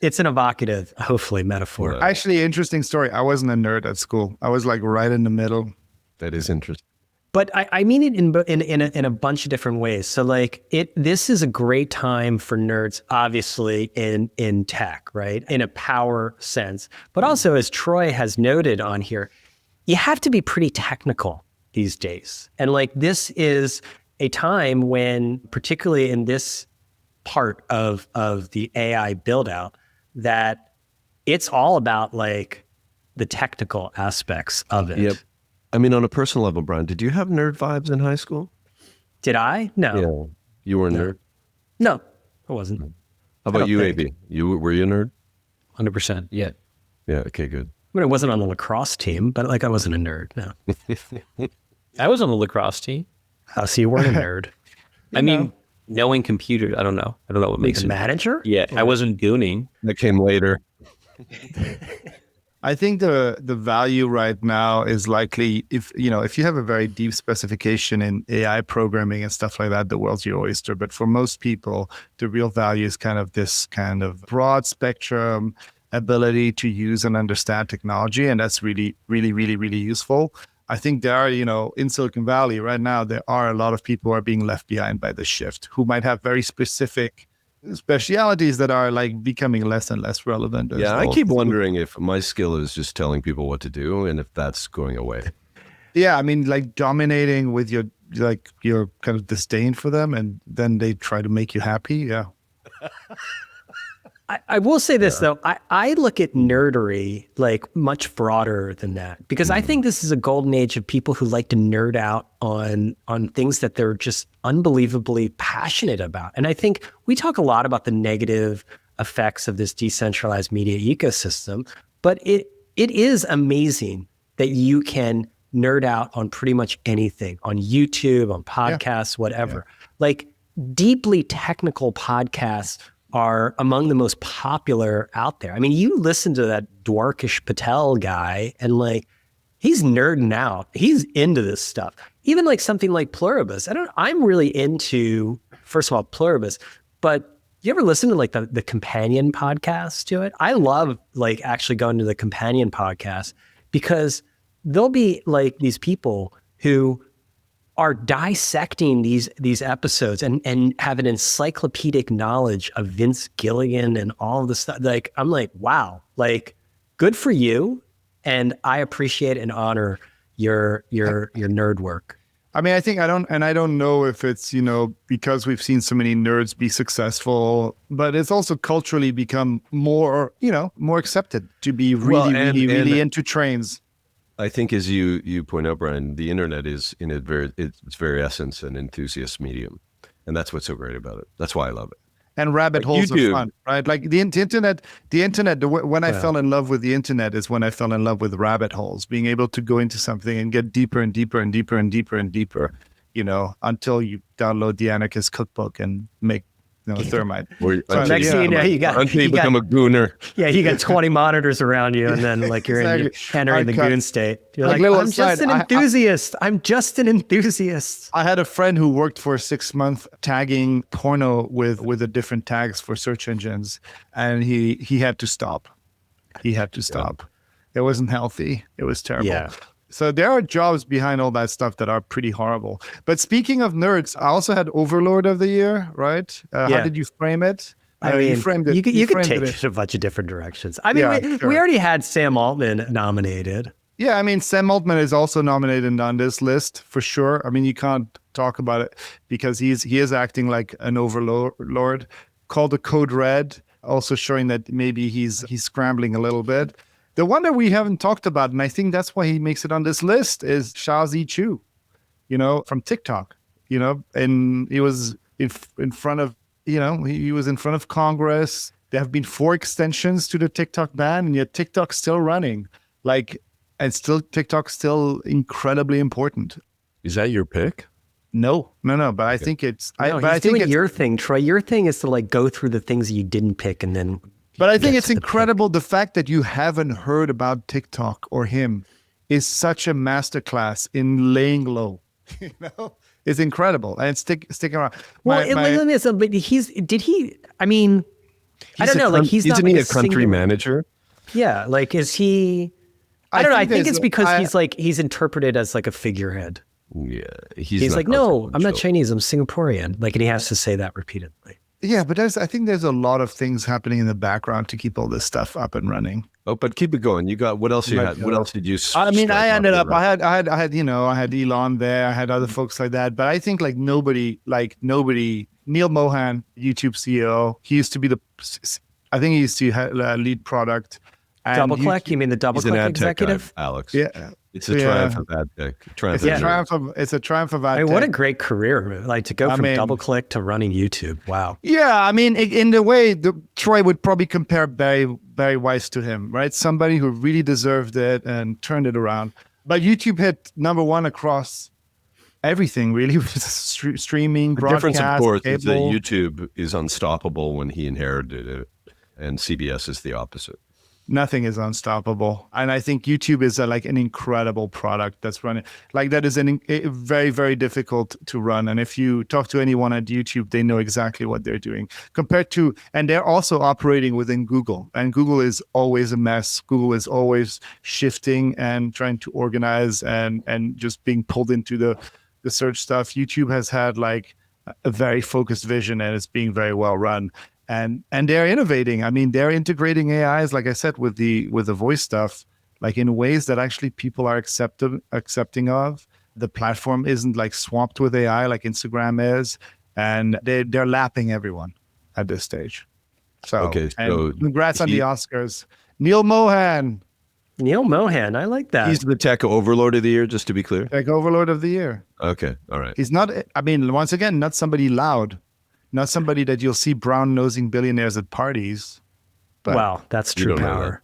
It's an evocative, hopefully, metaphor. Actually, interesting story. I wasn't a nerd at school. I was like right in the middle. That is interesting. But I mean it in a bunch of different ways. So like this is a great time for nerds, obviously in tech, right? In a power sense. But also, as Troy has noted on here, you have to be pretty technical these days. And like this is a time when, particularly in this part of the AI build out, that it's all about like the technical aspects of it. Yep. I mean, on a personal level, Brian, did you have nerd vibes in high school? Did I? No. Yeah. You were a nerd? No, I wasn't. How about you, AB? Were you a nerd? 100%. Yeah. Yeah. Okay, good. I mean, I wasn't on the lacrosse team, but like I wasn't a nerd. No. I was on the lacrosse team. Oh, so you weren't a nerd. I mean, knowing computers, I don't know. I don't know what makes it. Manager? Yeah, I wasn't gooning. That came later. I think the value right now is likely if you have a very deep specification in AI programming and stuff like that, the world's your oyster. But for most people, the real value is kind of this kind of broad spectrum ability to use and understand technology, and that's really, really, really, really useful. I think there are, in Silicon Valley right now, there are a lot of people who are being left behind by this shift, who might have very specific specialities that are like becoming less and less relevant. Yeah, I keep wondering if my skill is just telling people what to do and if that's going away. Yeah, I mean, like dominating with your kind of disdain for them, and then they try to make you happy. Yeah. I will say this though, I look at nerdery like much broader than that, because I think this is a golden age of people who like to nerd out on things that they're just unbelievably passionate about. And I think we talk a lot about the negative effects of this decentralized media ecosystem, but it is amazing that you can nerd out on pretty much anything, on YouTube, on podcasts, whatever. Like deeply technical podcasts are among the most popular out there. I mean, you listen to that Dwarkish Patel guy and like, he's nerding out. He's into this stuff. Even like something like Pluribus. I'm really into, first of all, Pluribus, but you ever listen to like the companion podcast to it? I love like actually going to the companion podcast because there'll be like these people who are dissecting these episodes and have an encyclopedic knowledge of Vince Gilligan and all of the stuff. Like, I'm like, wow, like good for you. And I appreciate and honor your nerd work. I mean, I don't know if it's, because we've seen so many nerds be successful, but it's also culturally become more accepted to be really into trains. I think, as you point out, Brian, the internet is in its very essence an enthusiast medium, and that's what's so great about it. That's why I love it. And rabbit holes are fun, right? Like the internet. When I fell in love with the internet is when I fell in love with rabbit holes. Being able to go into something and get deeper and deeper and deeper and deeper and deeper, until you download the Anarchist Cookbook and make thermite. Next thing you know, you become a gooner. Yeah, you got 20 monitors around you, and then like you're entering the Goonstate. You're like, I'm just an enthusiast. I'm just an enthusiast. I had a friend who worked for 6 months tagging porno with the different tags for search engines, and he had to stop. It wasn't healthy. It was terrible. Yeah. So there are jobs behind all that stuff that are pretty horrible. But speaking of nerds, I also had Overlord of the Year, right? How did you frame it? I mean, you framed it. You could take it a bunch of different directions. I mean, we already had Sam Altman nominated. Yeah, I mean, Sam Altman is also nominated on this list for sure. I mean, you can't talk about it because he is acting like an overlord. Called the Code Red, also showing that maybe he's scrambling a little bit. The one that we haven't talked about, and I think that's why he makes it on this list, is Shazi Chu, from TikTok, and he was in front of, he was in front of Congress. There have been 4 extensions to the TikTok ban, and yet TikTok's still running. TikTok's still incredibly important. Is that your pick? No, but I think it's. I think it's your thing, Troy. Your thing is to like go through the things you didn't pick and then. But I think it's incredible. The fact that you haven't heard about TikTok or him is such a masterclass in laying low. It's incredible, and it's sticking around. But I don't know. Like he's not isn't he like a country manager? Yeah, like is he? I don't know. I think it's because he's interpreted as like a figurehead. Yeah, he's like, no, I'm not Chinese. I'm Singaporean. Like, and he has to say that repeatedly. Yeah, but I think there's a lot of things happening in the background to keep all this stuff up and running. Oh, but keep it going. You got what else you had? What else did you? I mean, I ended up. I had Elon there. I had other folks like that. But I think nobody. Neil Mohan, YouTube CEO. He used to be I think he used to lead product. DoubleClick? You mean the DoubleClick executive? Guy, Alex. Yeah. It's a triumph of ad tech. It's a triumph of ad tech. What a great career! Like to go from DoubleClick to running YouTube. Wow. Yeah, I mean, in the way, Troy would probably compare Barry Weiss to him, right? Somebody who really deserved it and turned it around. But YouTube hit #1 across everything, really, with streaming, broadcast, the difference, of course, cable. is that YouTube is unstoppable when he inherited it, and CBS is the opposite. Nothing is unstoppable. And I think YouTube is like an incredible product that's running. Like that is very, very difficult to run. And if you talk to anyone at YouTube, they know exactly what they're doing compared to, and they're also operating within Google. And Google is always a mess. Google is always shifting and trying to organize and just being pulled into the search stuff. YouTube has had like a very focused vision and it's being very well run. And they're innovating. I mean, they're integrating AIs, like I said, with the voice stuff, like in ways that actually people are accepting of. The platform isn't like swamped with AI like Instagram is, and they're lapping everyone at this stage. So, and congrats on the Oscars, Neil Mohan. Neil Mohan, I like that. He's the tech overlord of the year, just to be clear. Tech overlord of the year. Okay, all right. He's not. I mean, once again, not somebody loud. Not somebody that you'll see brown-nosing billionaires at parties. But wow, that's true power.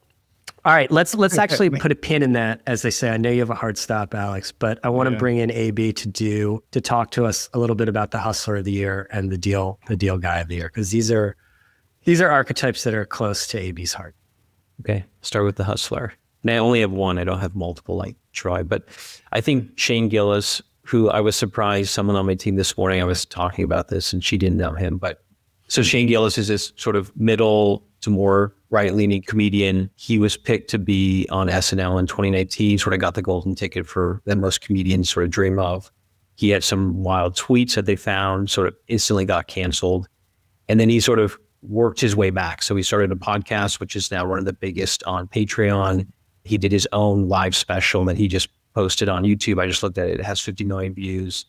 All right, let's actually put a pin in that. As they say, I know you have a hard stop, Alex, but I want to bring in AB to talk to us a little bit about the hustler of the year and the deal guy of the year, because these are archetypes that are close to AB's heart. Okay, start with the hustler. And I only have one. I don't have multiple like Troy, but I think Shane Gillis, who I was surprised, someone on my team this morning, I was talking about this and she didn't know him. But so Shane Gillis is this sort of middle to more right-leaning comedian. He was picked to be on SNL in 2019, sort of got the golden ticket for that most comedians sort of dream of. He had some wild tweets that they found, sort of instantly got canceled. And then he sort of worked his way back. So he started a podcast, which is now one of the biggest on Patreon. He did his own live special that he just posted on YouTube. I just looked at it. It has 50 million views.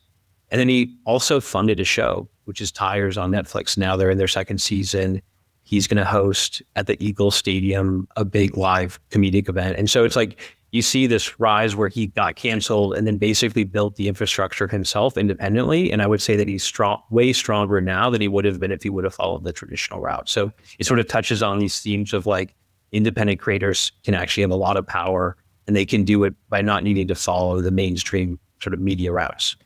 And then he also funded a show, which is Tires on Netflix. Now they're in their second season. He's going to host at the Eagles Stadium a big live comedic event. And so it's like you see this rise where he got canceled and then basically built the infrastructure himself independently. And I would say that he's way stronger now than he would have been if he would have followed the traditional route. So it sort of touches on these themes of like independent creators can actually have a lot of power, and they can do it by not needing to follow the mainstream sort of media routes.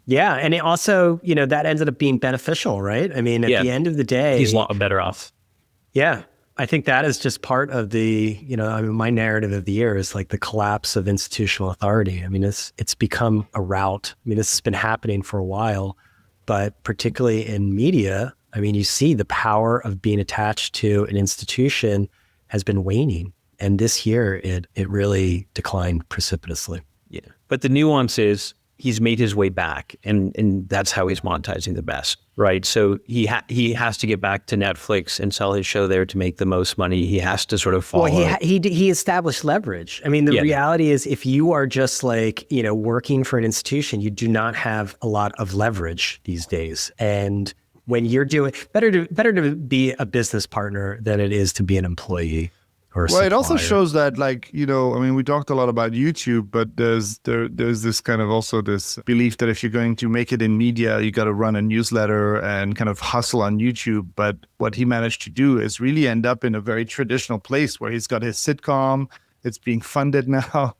Yeah. And it also, that ended up being beneficial, right? I mean, at the end of the day, he's a lot better off. Yeah. I think that is just part of the, my narrative of the year is like the collapse of institutional authority. I mean, it's become a route. I mean, this has been happening for a while, but particularly in media, I mean, you see the power of being attached to an institution has been waning. And this year, it really declined precipitously. Yeah. But the nuance is he's made his way back, and that's how he's monetizing the best, right? So he has to get back to Netflix and sell his show there to make the most money. He has to sort of follow. Well, he established leverage. I mean, the reality is if you are just like, working for an institution, you do not have a lot of leverage these days. And when you're doing better to be a business partner than it is to be an employee. Well, it also shows that, like, I mean, we talked a lot about YouTube, but there's this kind of also this belief that if you're going to make it in media, you got to run a newsletter and kind of hustle on YouTube. But what he managed to do is really end up in a very traditional place where he's got his sitcom. It's being funded now,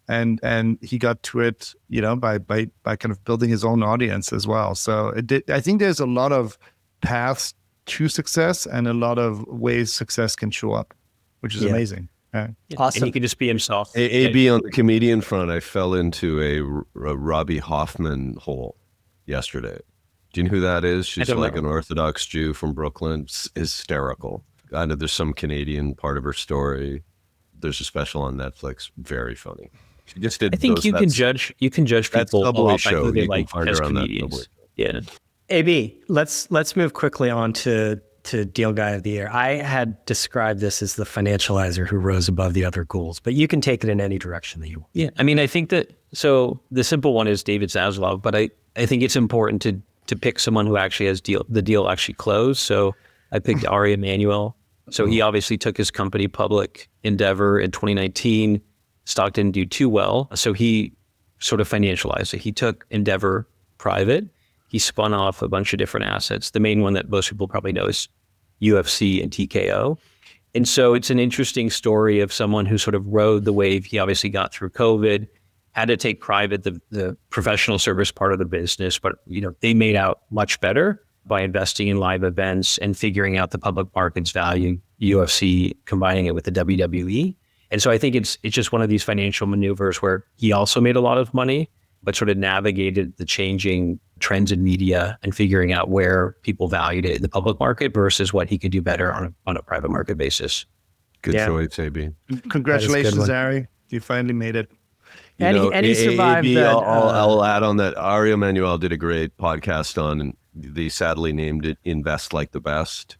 and he got to it, by kind of building his own audience as well. So I think there's a lot of paths to success and a lot of ways success can show up, which is amazing. Yeah. Awesome. And he can just be himself. AB on the comedian front, I fell into a Robbie Hoffman hole yesterday. Do you know who that is? She's like an Orthodox Jew from Brooklyn. It's hysterical. I know there's some Canadian part of her story. There's a special on Netflix. Very funny. She just did. I think you can judge people a lot by who they like as comedians. Yeah. AB, let's move quickly on to Deal Guy of the Year. I had described this as the financializer who rose above the other ghouls, but you can take it in any direction that you want. Yeah. I mean, I think that, so the simple one is David Zaslav, but I think it's important to pick someone who actually has the deal actually closed. So I picked Ari Emanuel. So he obviously took his company public, Endeavor, in 2019. Stock didn't do too well. So he sort of financialized it. He took Endeavor private. He spun off a bunch of different assets. The main one that most people probably know is UFC and TKO. And so it's an interesting story of someone who sort of rode the wave. He obviously got through COVID, had to take private the professional service part of the business, but they made out much better. by investing in live events and figuring out the public markets value, UFC, combining it with the WWE. And so I think it's just one of these financial maneuvers where he also made a lot of money, but sort of navigated the changing trends in media and figuring out where people valued it in the public market versus what he could do better on a private market basis. Good choice, AB. Congratulations, Ari. You finally made it. And he survived AB, that. I'll add on that Ari Emanuel did a great podcast on, and they sadly named it Invest Like the Best.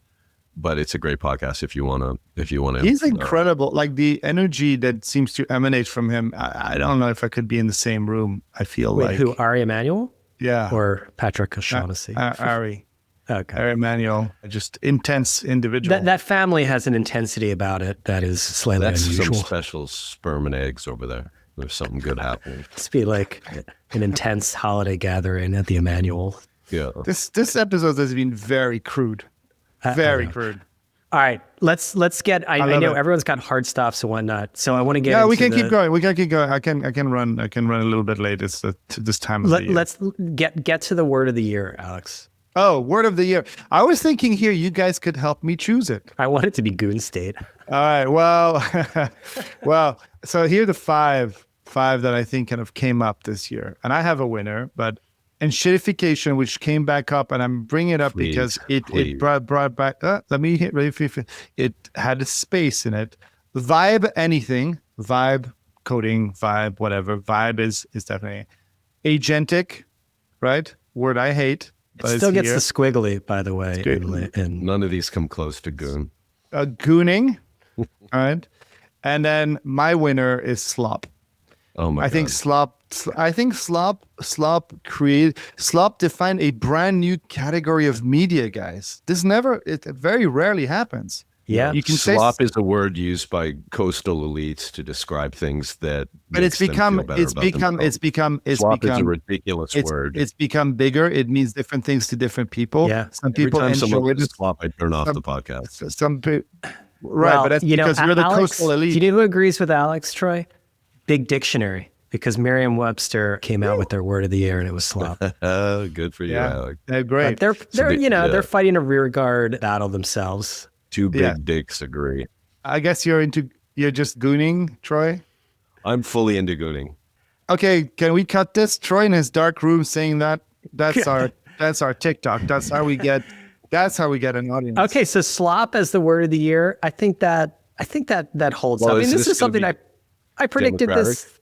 But it's a great podcast if you want to. He's incredible. Like the energy that seems to emanate from him. I don't know if I could be in the same room. I feel Wait, like who, Ari Emanuel? Yeah. Or Patrick O'Shaughnessy? Ari. Okay. Ari Emanuel, just intense individual. That family has an intensity about it that is slightly That's unusual. some special sperm and eggs over there. There's something good happening. Must be like an intense holiday gathering at the Emanuel. Yeah. This episode has been very crude. Very crude. All right, let's get. I know it. everyone's got hard stops and whatnot, so I want to get. Yeah, into we can keep going. We can keep going. I can run a little bit late. It's this time of the year. Let's get to the word of the year, Alex. Oh, word of the year. I was thinking here you guys could help me choose it. I want it to be Goonstate. All right. Well, so here are the five that I think kind of came up this year, and I have a winner, but. And shittification, which came back up, and I'm bringing it up because it brought back. Let me hit. It had a space in it. Vibe, anything. Vibe, coding. Vibe, whatever. Vibe is definitely agentic, right? Word I hate. It still gets the squiggly, by the way. And None of these come close to goon. Gooning, all right. And then my winner is slop. Oh my God. I think slop defined a brand new category of media, guys. It very rarely happens. Yeah. You can slop say is a word used by coastal elites to describe things that but it's become slop is a ridiculous word. It's become bigger. It means different things to different people. Yeah. Some people Every time enjoy someone it. says slop, I turn off the podcast. Some people right, well, but that's because you're the Alex, coastal elite. Do you know who agrees with Alex, Troy? Big Dictionary. Because Merriam-Webster came out with their word of the year, and it was slop. Oh, good for you, Alex. They're great. But they're fighting a rearguard battle themselves. Two big dicks agree. I guess you're just gooning, Troy. I'm fully into gooning. Okay, can we cut this? Troy in his dark room saying that. That's our TikTok. That's how we get an audience. Okay, so slop as the word of the year. I think that holds up. I mean, this is something I predicted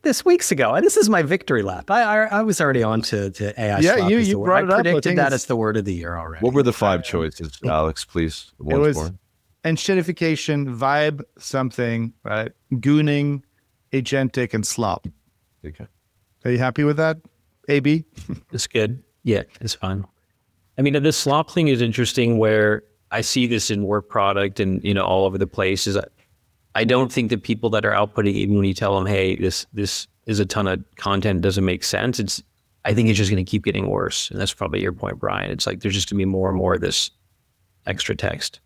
this weeks ago, and this is my victory lap. I was already on to AI. Yeah, slop you brought it up. I predicted that as the word of the year already. What were the 5 choices, Alex? Please, it was and shittification, vibe, something, right? Gooning, agentic, and slop. Okay. Are you happy with that, AB? It's good. Yeah, it's fine. I mean, this slop thing is interesting where I see this in work product and, all over the place. I don't think that people that are outputting, even when you tell them, hey, this is a ton of content, doesn't make sense. I think it's just going to keep getting worse. And that's probably your point, Brian. It's like, there's just going to be more and more of this extra text.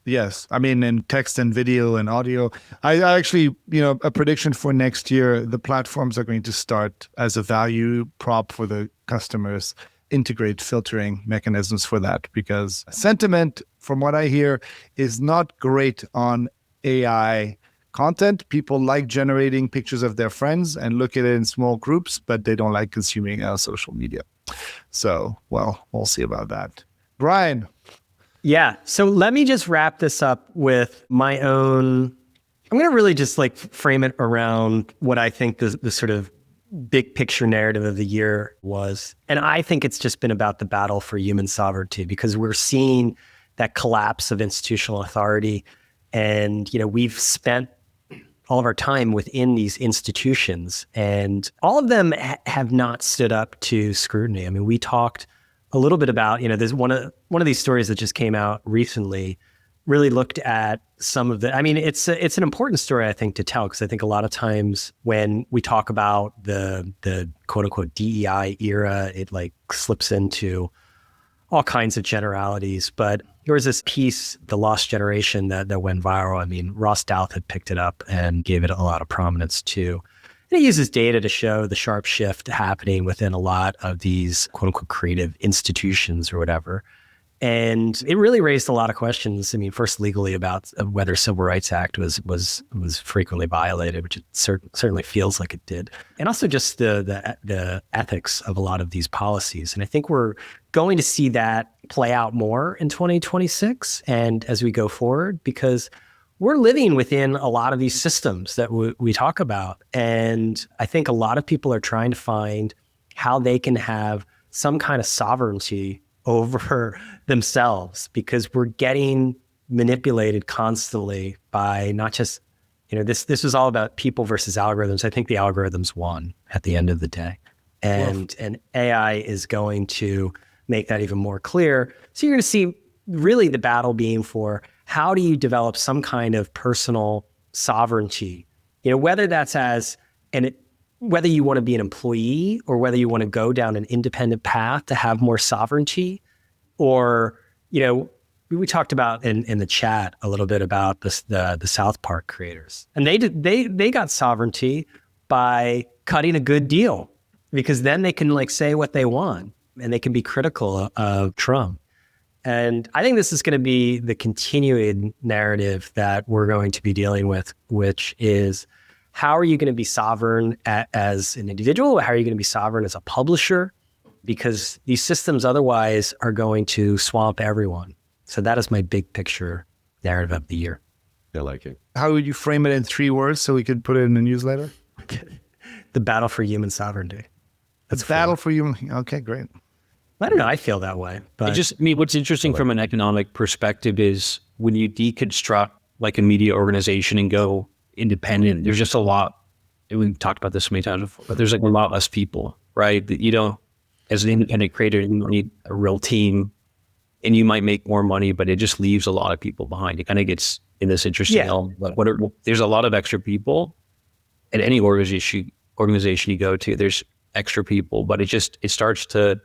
Yes. I mean, in text and video and audio, I actually, a prediction for next year, the platforms are going to start as a value prop for the customers, integrate filtering mechanisms for that, because sentiment, from what I hear, is not great on AI content. People like generating pictures of their friends and look at it in small groups, but they don't like consuming social media. So, well, we'll see about that. Brian. Yeah. So let me just wrap this up with my own. I'm going to really just frame it around what I think the sort of big picture narrative of the year was. And I think it's just been about the battle for human sovereignty, because we're seeing that collapse of institutional authority. And, we've spent all of our time within these institutions, and all of them have not stood up to scrutiny. I mean, we talked a little bit about, there's one of these stories that just came out recently, really looked at some of the, I mean, it's an important story, I think, to tell, because I think a lot of times when we talk about the quote unquote DEI era, it slips into all kinds of generalities. But there was this piece, The Lost Generation, that went viral. I mean, Ross Douth had picked it up and gave it a lot of prominence too. And it uses data to show the sharp shift happening within a lot of these quote unquote creative institutions or whatever. And it really raised a lot of questions. I mean, first legally about whether Civil Rights Act was frequently violated, which it certainly feels like it did. And also just the ethics of a lot of these policies. And I think we're going to see that play out more in 2026 and as we go forward, because we're living within a lot of these systems that we talk about. And I think a lot of people are trying to find how they can have some kind of sovereignty over themselves, because we're getting manipulated constantly by not just, this is all about people versus algorithms. I think the algorithms won at the end of the day. And AI is going to make that even more clear. So you're going to see really the battle being for how do you develop some kind of personal sovereignty, whether that's whether you want to be an employee or whether you want to go down an independent path to have more sovereignty. Or, we talked about in the chat a little bit about the South Park creators, and they got sovereignty by cutting a good deal, because then they can say what they want and they can be critical of Trump. And I think this is going to be the continuing narrative that we're going to be dealing with, which is, how are you going to be sovereign as an individual? How are you going to be sovereign as a publisher? Because these systems otherwise are going to swamp everyone. So that is my big picture narrative of the year. I like it. How would you frame it in 3 words so we could put it in the newsletter? The battle for human sovereignty. That's battle for human. Okay, great. I don't know. I feel that way. But what's interesting from an economic perspective is when you deconstruct like a media organization and go independent, there's just a lot, and we've talked about this so many times before, but there's a lot less people, right? That you don't, as an independent creator, you don't need a real team, and you might make more money, but it just leaves a lot of people behind. It kind of gets in this interesting element. There's a lot of extra people at any organization you go to. There's extra people, but it starts to,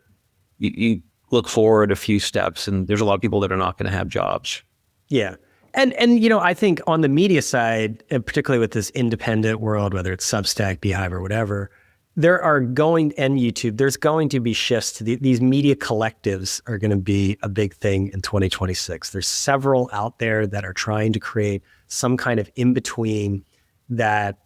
you look forward a few steps, and there's a lot of people that are not going to have jobs. Yeah. And I think on the media side, and particularly with this independent world, whether it's Substack, Beehive, or whatever, and YouTube, there's going to be shifts to these media collectives are going to be a big thing in 2026. There's several out there that are trying to create some kind of in-between that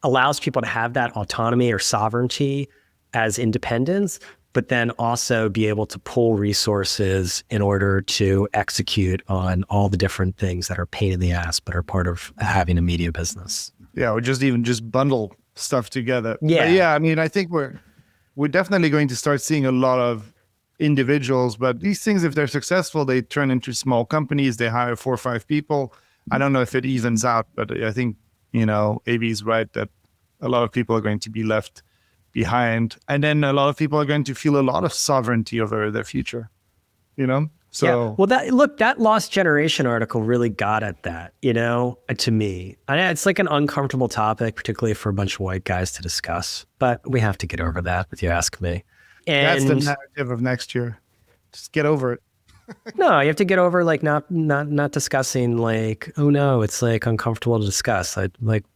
allows people to have that autonomy or sovereignty as independents, but then also be able to pull resources in order to execute on all the different things that are pain in the ass, but are part of having a media business. Yeah, or just bundle stuff together. Yeah. But yeah, I mean, I think we're definitely going to start seeing a lot of individuals, but these things, if they're successful, they turn into small companies. They hire 4 or 5 people. I don't know if it evens out, but I think, AB is right that a lot of people are going to be left behind, and then a lot of people are going to feel a lot of sovereignty over their future, So yeah. Well, that Lost Generation article really got at that, to me. It's like an uncomfortable topic, particularly for a bunch of white guys to discuss, but we have to get over that, if you ask me. And that's the narrative of next year. Just get over it. No, you have to get over not discussing oh no, it's uncomfortable to discuss.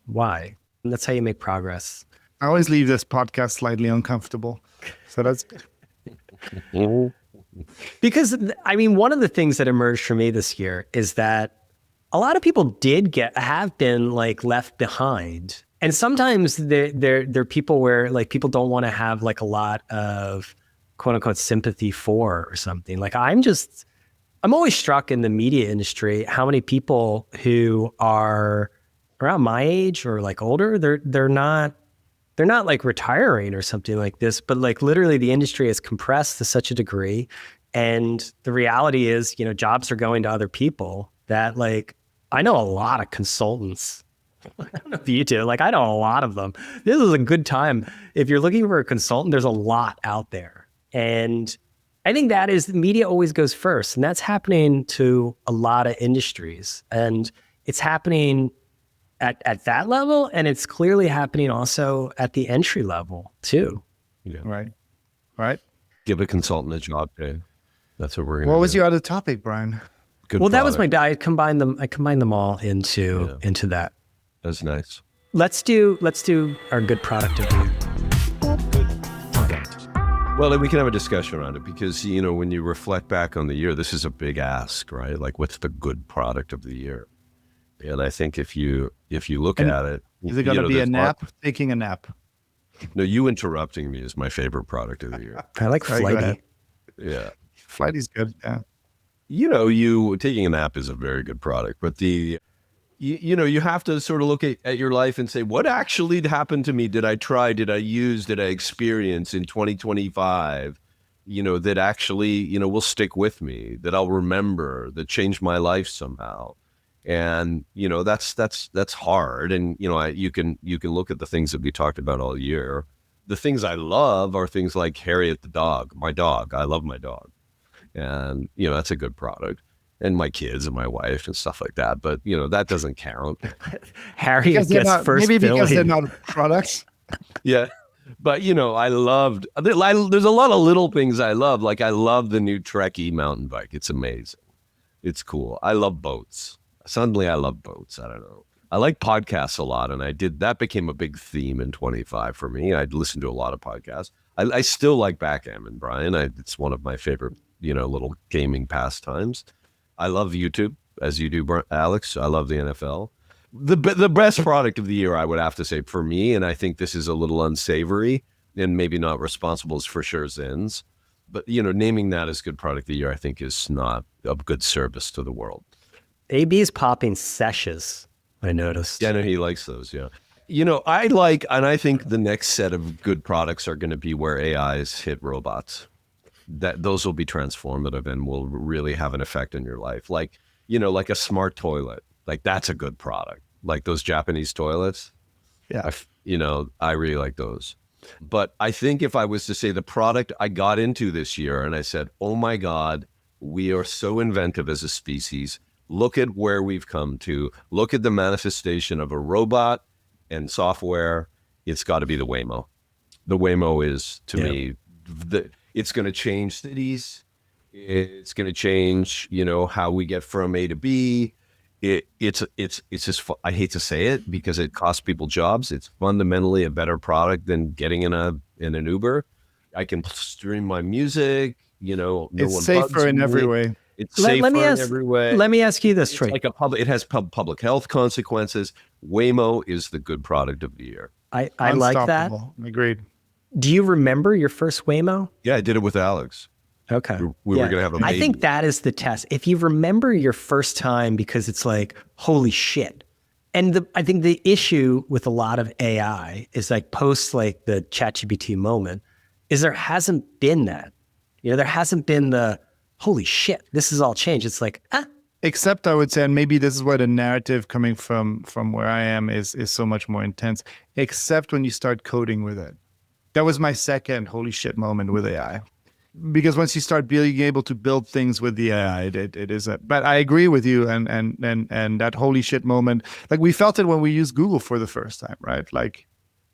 Why? And that's how you make progress. I always leave this podcast slightly uncomfortable. So that's because one of the things that emerged for me this year is that a lot of people have been left behind. And sometimes they're people where people don't want to have a lot of quote unquote sympathy for or something. I'm always struck in the media industry how many people who are around my age or older, they're not retiring or something like this, but literally the industry is compressed to such a degree. And the reality is, jobs are going to other people that I know a lot of consultants. I don't know if you do, I know a lot of them. This is a good time. If you're looking for a consultant, there's a lot out there. And I think media always goes first. And that's happening to a lot of industries. And it's happening at that level, and it's clearly happening also at the entry level too. Yeah. Right. Give a consultant a job, Dave. That's what we're going to do. What was your other topic, Brian? Good well, product. that was my I combined them all into that. That's nice. Let's do our good product of the year. Good product. Well, we can have a discussion around it because, when you reflect back on the year, this is a big ask, right? Like, what's the good product of the year? And I think if you look at it, Is it going to be a nap? Taking a nap. No, you interrupting me is my favorite product of the year. I like All right, go Flighty. ahead. Yeah. Flighty's good. Yeah. You taking a nap is a very good product, but you have to sort of look at your life and say, what actually happened to me? Did I try? Did I use? Did I experience in 2025? That actually, will stick with me, that I'll remember, that changed my life somehow. And, that's hard. And, you can look at the things that we talked about all year. The things I love are things like Harriet the dog, my dog. I love my dog. And, that's a good product. And my kids and my wife and stuff like that. But, that doesn't count. Harriet gets first maybe because they're billing. not products. Yeah. But, I loved, there's a lot of little things I love. Like I love the new Trekkie mountain bike. It's amazing. It's cool. I love boats. Suddenly I love boats. I don't know. I like podcasts a lot. And that became a big theme in 25 for me. I'd listen to a lot of podcasts. I still like backgammon, Brian. It's one of my favorite, little gaming pastimes. I love YouTube, as you do, Alex. I love the NFL. The best product of the year, I would have to say, for me, and I think this is a little unsavory and maybe not responsible, is for sure Zins. But, naming that as good product of the year, I think is not a good service to the world. AB is popping seshes, I noticed. Yeah, I know he likes those, yeah. And I think the next set of good products are going to be where AIs hit robots. Those will be transformative and will really have an effect on your life. Like, like a smart toilet, like that's a good product. Like those Japanese toilets. Yeah. I really like those. But I think if I was to say the product I got into this year and I said, oh my God, we are so inventive as a species. Look at where we've come to. Look at the manifestation of a robot and software. It's got to be the Waymo. The Waymo is, to me, it's going to change cities. It's going to change, how we get from A to B. It's just, I hate to say it because it costs people jobs. It's fundamentally a better product than getting in an Uber. I can stream my music, no It's one safer bugs in me. every way. It's safer in ask, every way. Let me ask you this, It's Troy. like it has public health consequences. Waymo is the good product of the year. I like that. Unstoppable. Agreed. Do you remember your first Waymo? Yeah, I did it with Alex. Okay. We were going to have a baby. I think that is the test. If you remember your first time, because it's like, holy shit. And I think the issue with a lot of AI is like post like the ChatGPT moment is there hasn't been that. There hasn't been the, holy shit, this is all changed. It's like, Except I would say, and maybe this is where the narrative coming from where I am is so much more intense, except when you start coding with it. That was my second holy shit moment with AI. Because once you start being able to build things with the AI, it is but I agree with you and that holy shit moment, like we felt it when we used Google for the first time, right? Like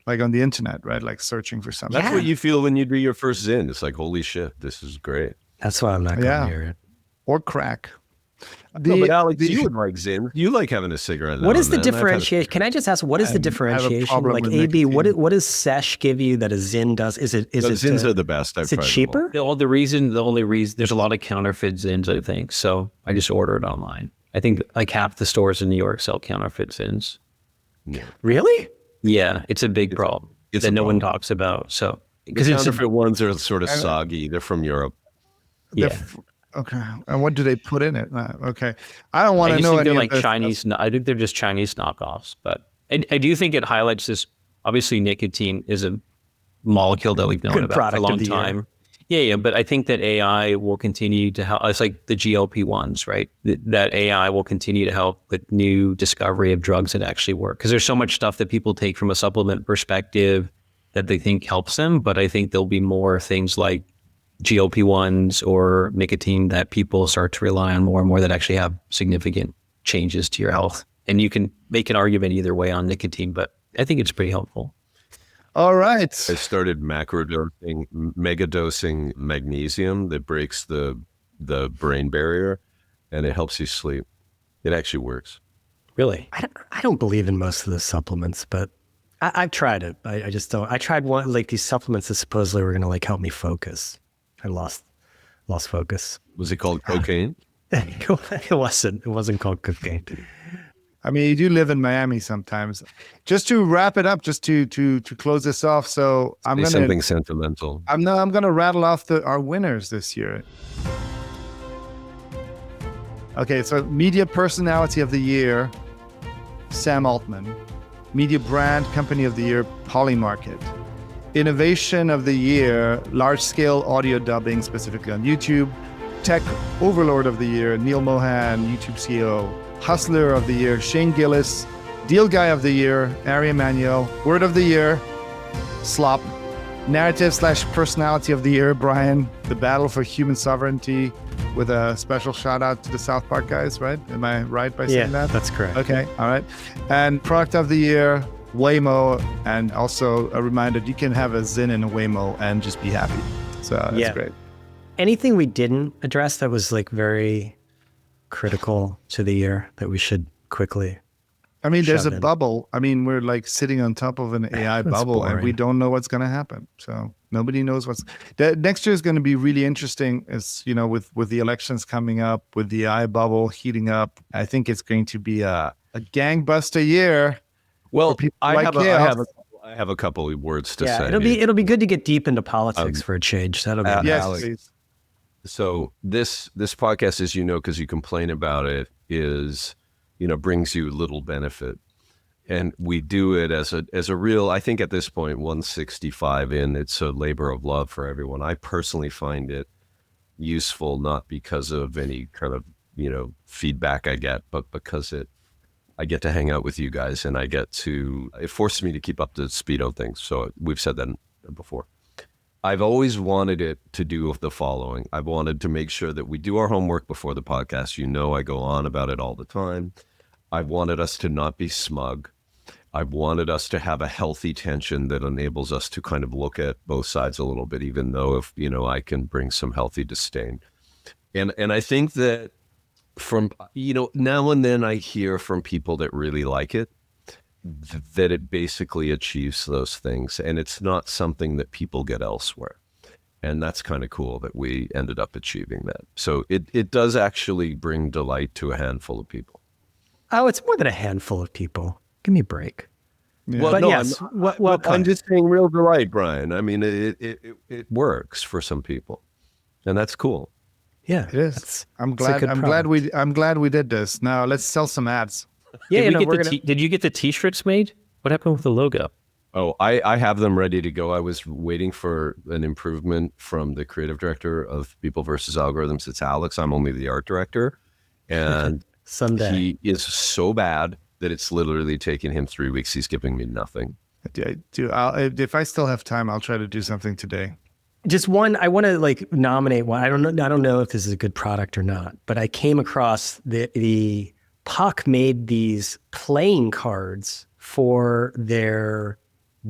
on the internet, right? Like searching for something. That's what you feel when you do your first Zin. It's like, holy shit, this is great. that's why I'm not going to hear it. Or crack. No, but Alex, you would like Zin. You like having a cigarette. What is the differentiation? Can I just ask, what is the differentiation? problem Like with AB, nicotine. what does Sesh give you that a Zin does? Is it Zins are the best. I've is it tried them all. cheaper? The only reason, there's a lot of counterfeit Zins, I think. So I just order it online. I think like half the stores in New York sell counterfeit Zins. Really? Yeah, it's a big problem it's that a no one problem. talks about. So The because it's counterfeit ones are sort of soggy. They're from Europe. Okay. And what do they put in it? Okay. I don't want I to just know think they're any like of this. Chinese. I think they're just Chinese knockoffs. But I do think it highlights this. Obviously, nicotine is a molecule that we've known Good about for a product of long the year. time. Yeah. But I think that AI will continue to help. It's like the GLP-1s, right? That AI will continue to help with new discovery of drugs that actually work. Because there's so much stuff that people take from a supplement perspective that they think helps them. But I think there'll be more things like GLP-1s or nicotine that people start to rely on more and more that actually have significant changes to your health. And you can make an argument either way on nicotine, but I think it's pretty helpful. All right. I started mega dosing magnesium that breaks the brain barrier, and it helps you sleep. It actually works. Really? I don't believe in most of the supplements, but I've tried it. I just don't. I tried one like these supplements that supposedly were going to like help me focus. I lost focus. Was it called cocaine? It wasn't. It wasn't called cocaine. I mean, you do live in Miami sometimes. Just to wrap it up, just to close this off. So I'm Say gonna something sentimental. I'm gonna rattle off our winners this year. Okay, so Media Personality of the Year, Sam Altman. Media Brand Company of the Year, Polymarket. Innovation of the Year, Large Scale Audio Dubbing, specifically on YouTube. Tech Overlord of the Year, Neil Mohan, YouTube CEO. Hustler of the Year, Shane Gillis. Deal Guy of the Year, Ari Emanuel. Word of the Year, Slop. Narrative/Personality of the Year, Brian. The Battle for Human Sovereignty, with a special shout out to the South Park guys, right? Am I right by saying that? That's correct. Okay, all right. And Product of the Year, Waymo. And also a reminder, you can have a Zin in a Waymo and just be happy. So that's great. Anything we didn't address that was like very critical to the year that we should quickly. I mean, there's a in. bubble. I mean, we're like sitting on top of an AI bubble and we don't know what's going to happen. So nobody knows next year is going to be really interesting, as you know, with the elections coming up, with the AI bubble heating up. I think it's going to be a gangbuster year. Well, I have a couple of words to say. It'll be good to get deep into politics for a change. That'll be yes, Alex, please. So this podcast, as you know, because you complain about it, is, you know, brings you little benefit, and we do it as a real. I think at this point, 165 in, it's a labor of love for everyone. I personally find it useful, not because of any kind of, you know, feedback I get, but because I get to hang out with you guys, and it forces me to keep up to speed on things. So we've said that before. I've always wanted it to do the following. I've wanted to make sure that we do our homework before the podcast. You know, I go on about it all the time. I've wanted us to not be smug. I've wanted us to have a healthy tension that enables us to kind of look at both sides a little bit, even though, if, you know, I can bring some healthy disdain. And I think that from, you know, now and then I hear from people that really like it, that it basically achieves those things, and it's not something that people get elsewhere. And that's kind of cool that we ended up achieving that. So it does actually bring delight to a handful of people. Oh, it's more than a handful of people. Give me a break. Yeah. Well, but no, yes, I'm just saying real delight, Brian. I mean, it works for some people, and that's cool. Yeah, it is. I'm glad we did this. Now let's sell some ads. Yeah, did you get the t-shirts made? What happened with the logo? Oh, I have them ready to go. I was waiting for an improvement from the creative director of People versus Algorithms. It's Alex. I'm only the art director. And someday he is so bad that it's literally taken him 3 weeks. He's giving me nothing. If I still have time, I'll try to do something today. Just one, I want to like nominate one. I don't know if this is a good product or not, but I came across the Puck made these playing cards for their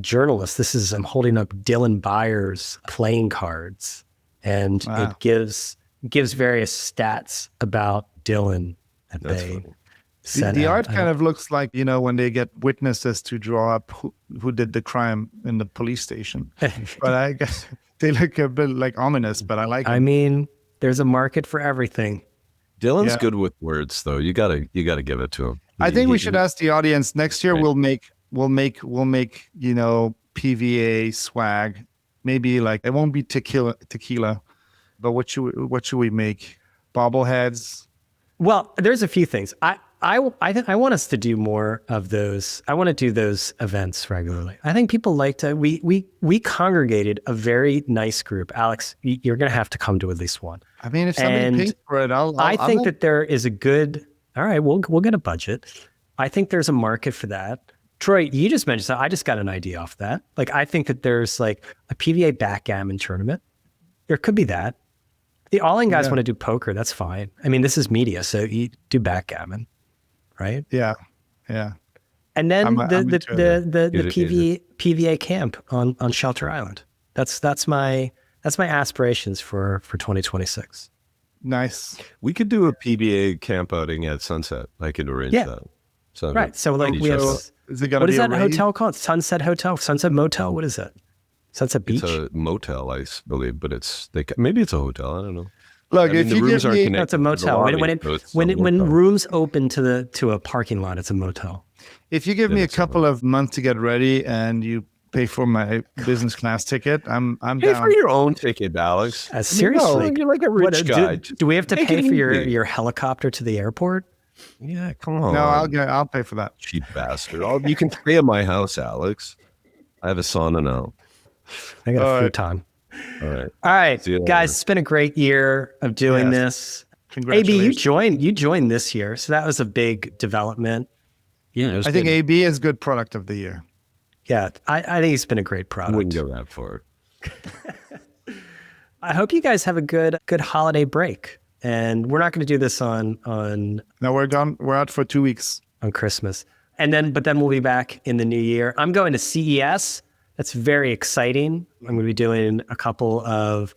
journalists. I'm holding up Dylan Byers playing cards, and it gives various stats about Dylan that they sent the out. art kind of looks like, you know, when they get witnesses to draw up who did the crime in the police station. But I guess they look a bit like ominous, but I like it. I mean, there's a market for everything. Dylan's good with words, though. You gotta give it to him. I think we should ask the audience next year. Right. We'll make you know, PVA swag. Maybe like it won't be tequila, but what should we make? Bobbleheads. Well, there's a few things. I want us to do more of those. I want to do those events regularly. I think people like to. We congregated a very nice group. Alex, you're going to have to come to at least one. I mean, if somebody pays for it, I think that there is a good. All right, we'll get a budget. I think there's a market for that. Troy, you just mentioned that. I just got an idea off that. Like, I think that there's like a PVA backgammon tournament. There could be that. The all-in guys want to do poker. That's fine. I mean, this is media, so you do backgammon. Right? Yeah. And then the PVA camp on Shelter Island. That's my aspirations for 2026. Nice. We could do a PVA camp outing at sunset. I could arrange that. So Right. So like we have, So is it gonna what be is a that rave? hotel called? Sunset Hotel? Sunset Motel? What is it? Sunset Beach? it's a motel, I believe, but maybe it's a hotel. I don't know. Look, I mean, if the you rooms give aren't me, connected. That's a to the motel. lobby, When so it's a when motel. rooms open to a parking lot, it's a motel. if you give Then me a it's a couple of months to get ready and you pay for my business class ticket, I'm Pay down. for your own ticket, Alex. Seriously, you're like a What, rich guy. do we have to Take pay it for your, easy. your helicopter to the airport? Yeah, come on. No, I'll pay for that. cheap bastard. You can stay at my house, Alex. I have a sauna now. I got a All right. futon. All right. All right, See you later. guys, it's been a great year of doing Yes. this. AB, Congratulations. you joined this year, so that was a big development. Yeah, it was I think good. AB is good product of the year. Yeah, I think it's been a great I product. wouldn't go that far. I hope you guys have a good holiday break. And we're not going to do this on Now we're gone. We're out for 2 weeks. Christmas. But then we'll be back in the new year. I'm going to CES. That's very exciting. I'm going to be doing a couple of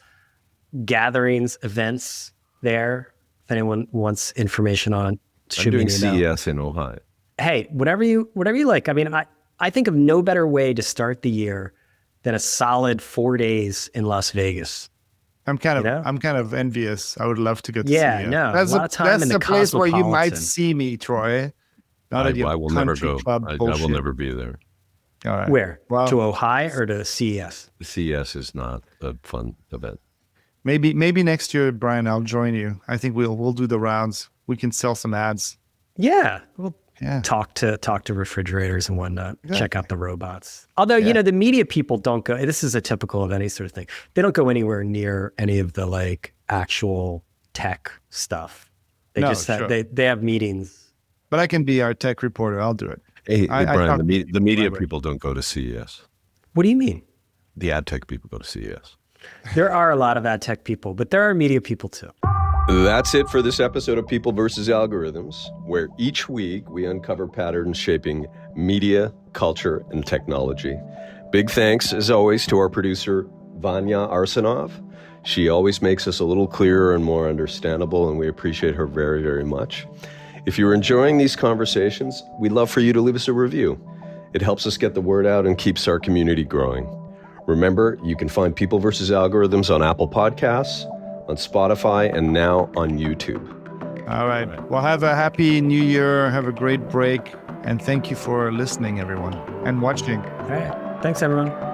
gatherings, events there. If anyone wants information on, I'm shoot me doing an email. CES in Ohio. Hey, whatever you like. I mean, I think of no better way to start the year than a solid 4 days in Las Vegas. I'm kind of You know? I'm kind of envious. I would love to go to Yeah, CES. no, That's a lot of time in the place where you might Cosmopolitan. see me, Troy. Not at your I will never country go. club I will bullshit. never be there. All right. Where? Well, To Ohio or to CES? The CES is not a fun event. maybe next year, Brian, I'll join you. I think we'll do the rounds. We can sell some ads. Yeah, we'll Yeah. talk to refrigerators and whatnot. Check out the robots. Although you know the media people don't go. This is a typical of any sort of thing. They don't go anywhere near any of the like actual tech stuff. They No, just sure. they have meetings. But I can be our tech reporter. I'll do it. Hey, I Brian, talked the to media people people don't go to CES. What do you mean? The ad tech people go to CES. There are a lot of ad tech people, but there are media people too. That's it for this episode of People versus Algorithms, where each week we uncover patterns shaping media, culture, and technology. Big thanks, as always, to our producer, Vanya Arsenov. She always makes us a little clearer and more understandable, and we appreciate her very, very much. If you're enjoying these conversations, we'd love for you to leave us a review. It helps us get the word out and keeps our community growing. Remember, you can find People versus Algorithms on Apple Podcasts, on Spotify, and now on YouTube. All right. Well, have a happy new year. Have a great break. And thank you for listening, everyone, and watching. All right. Thanks, everyone.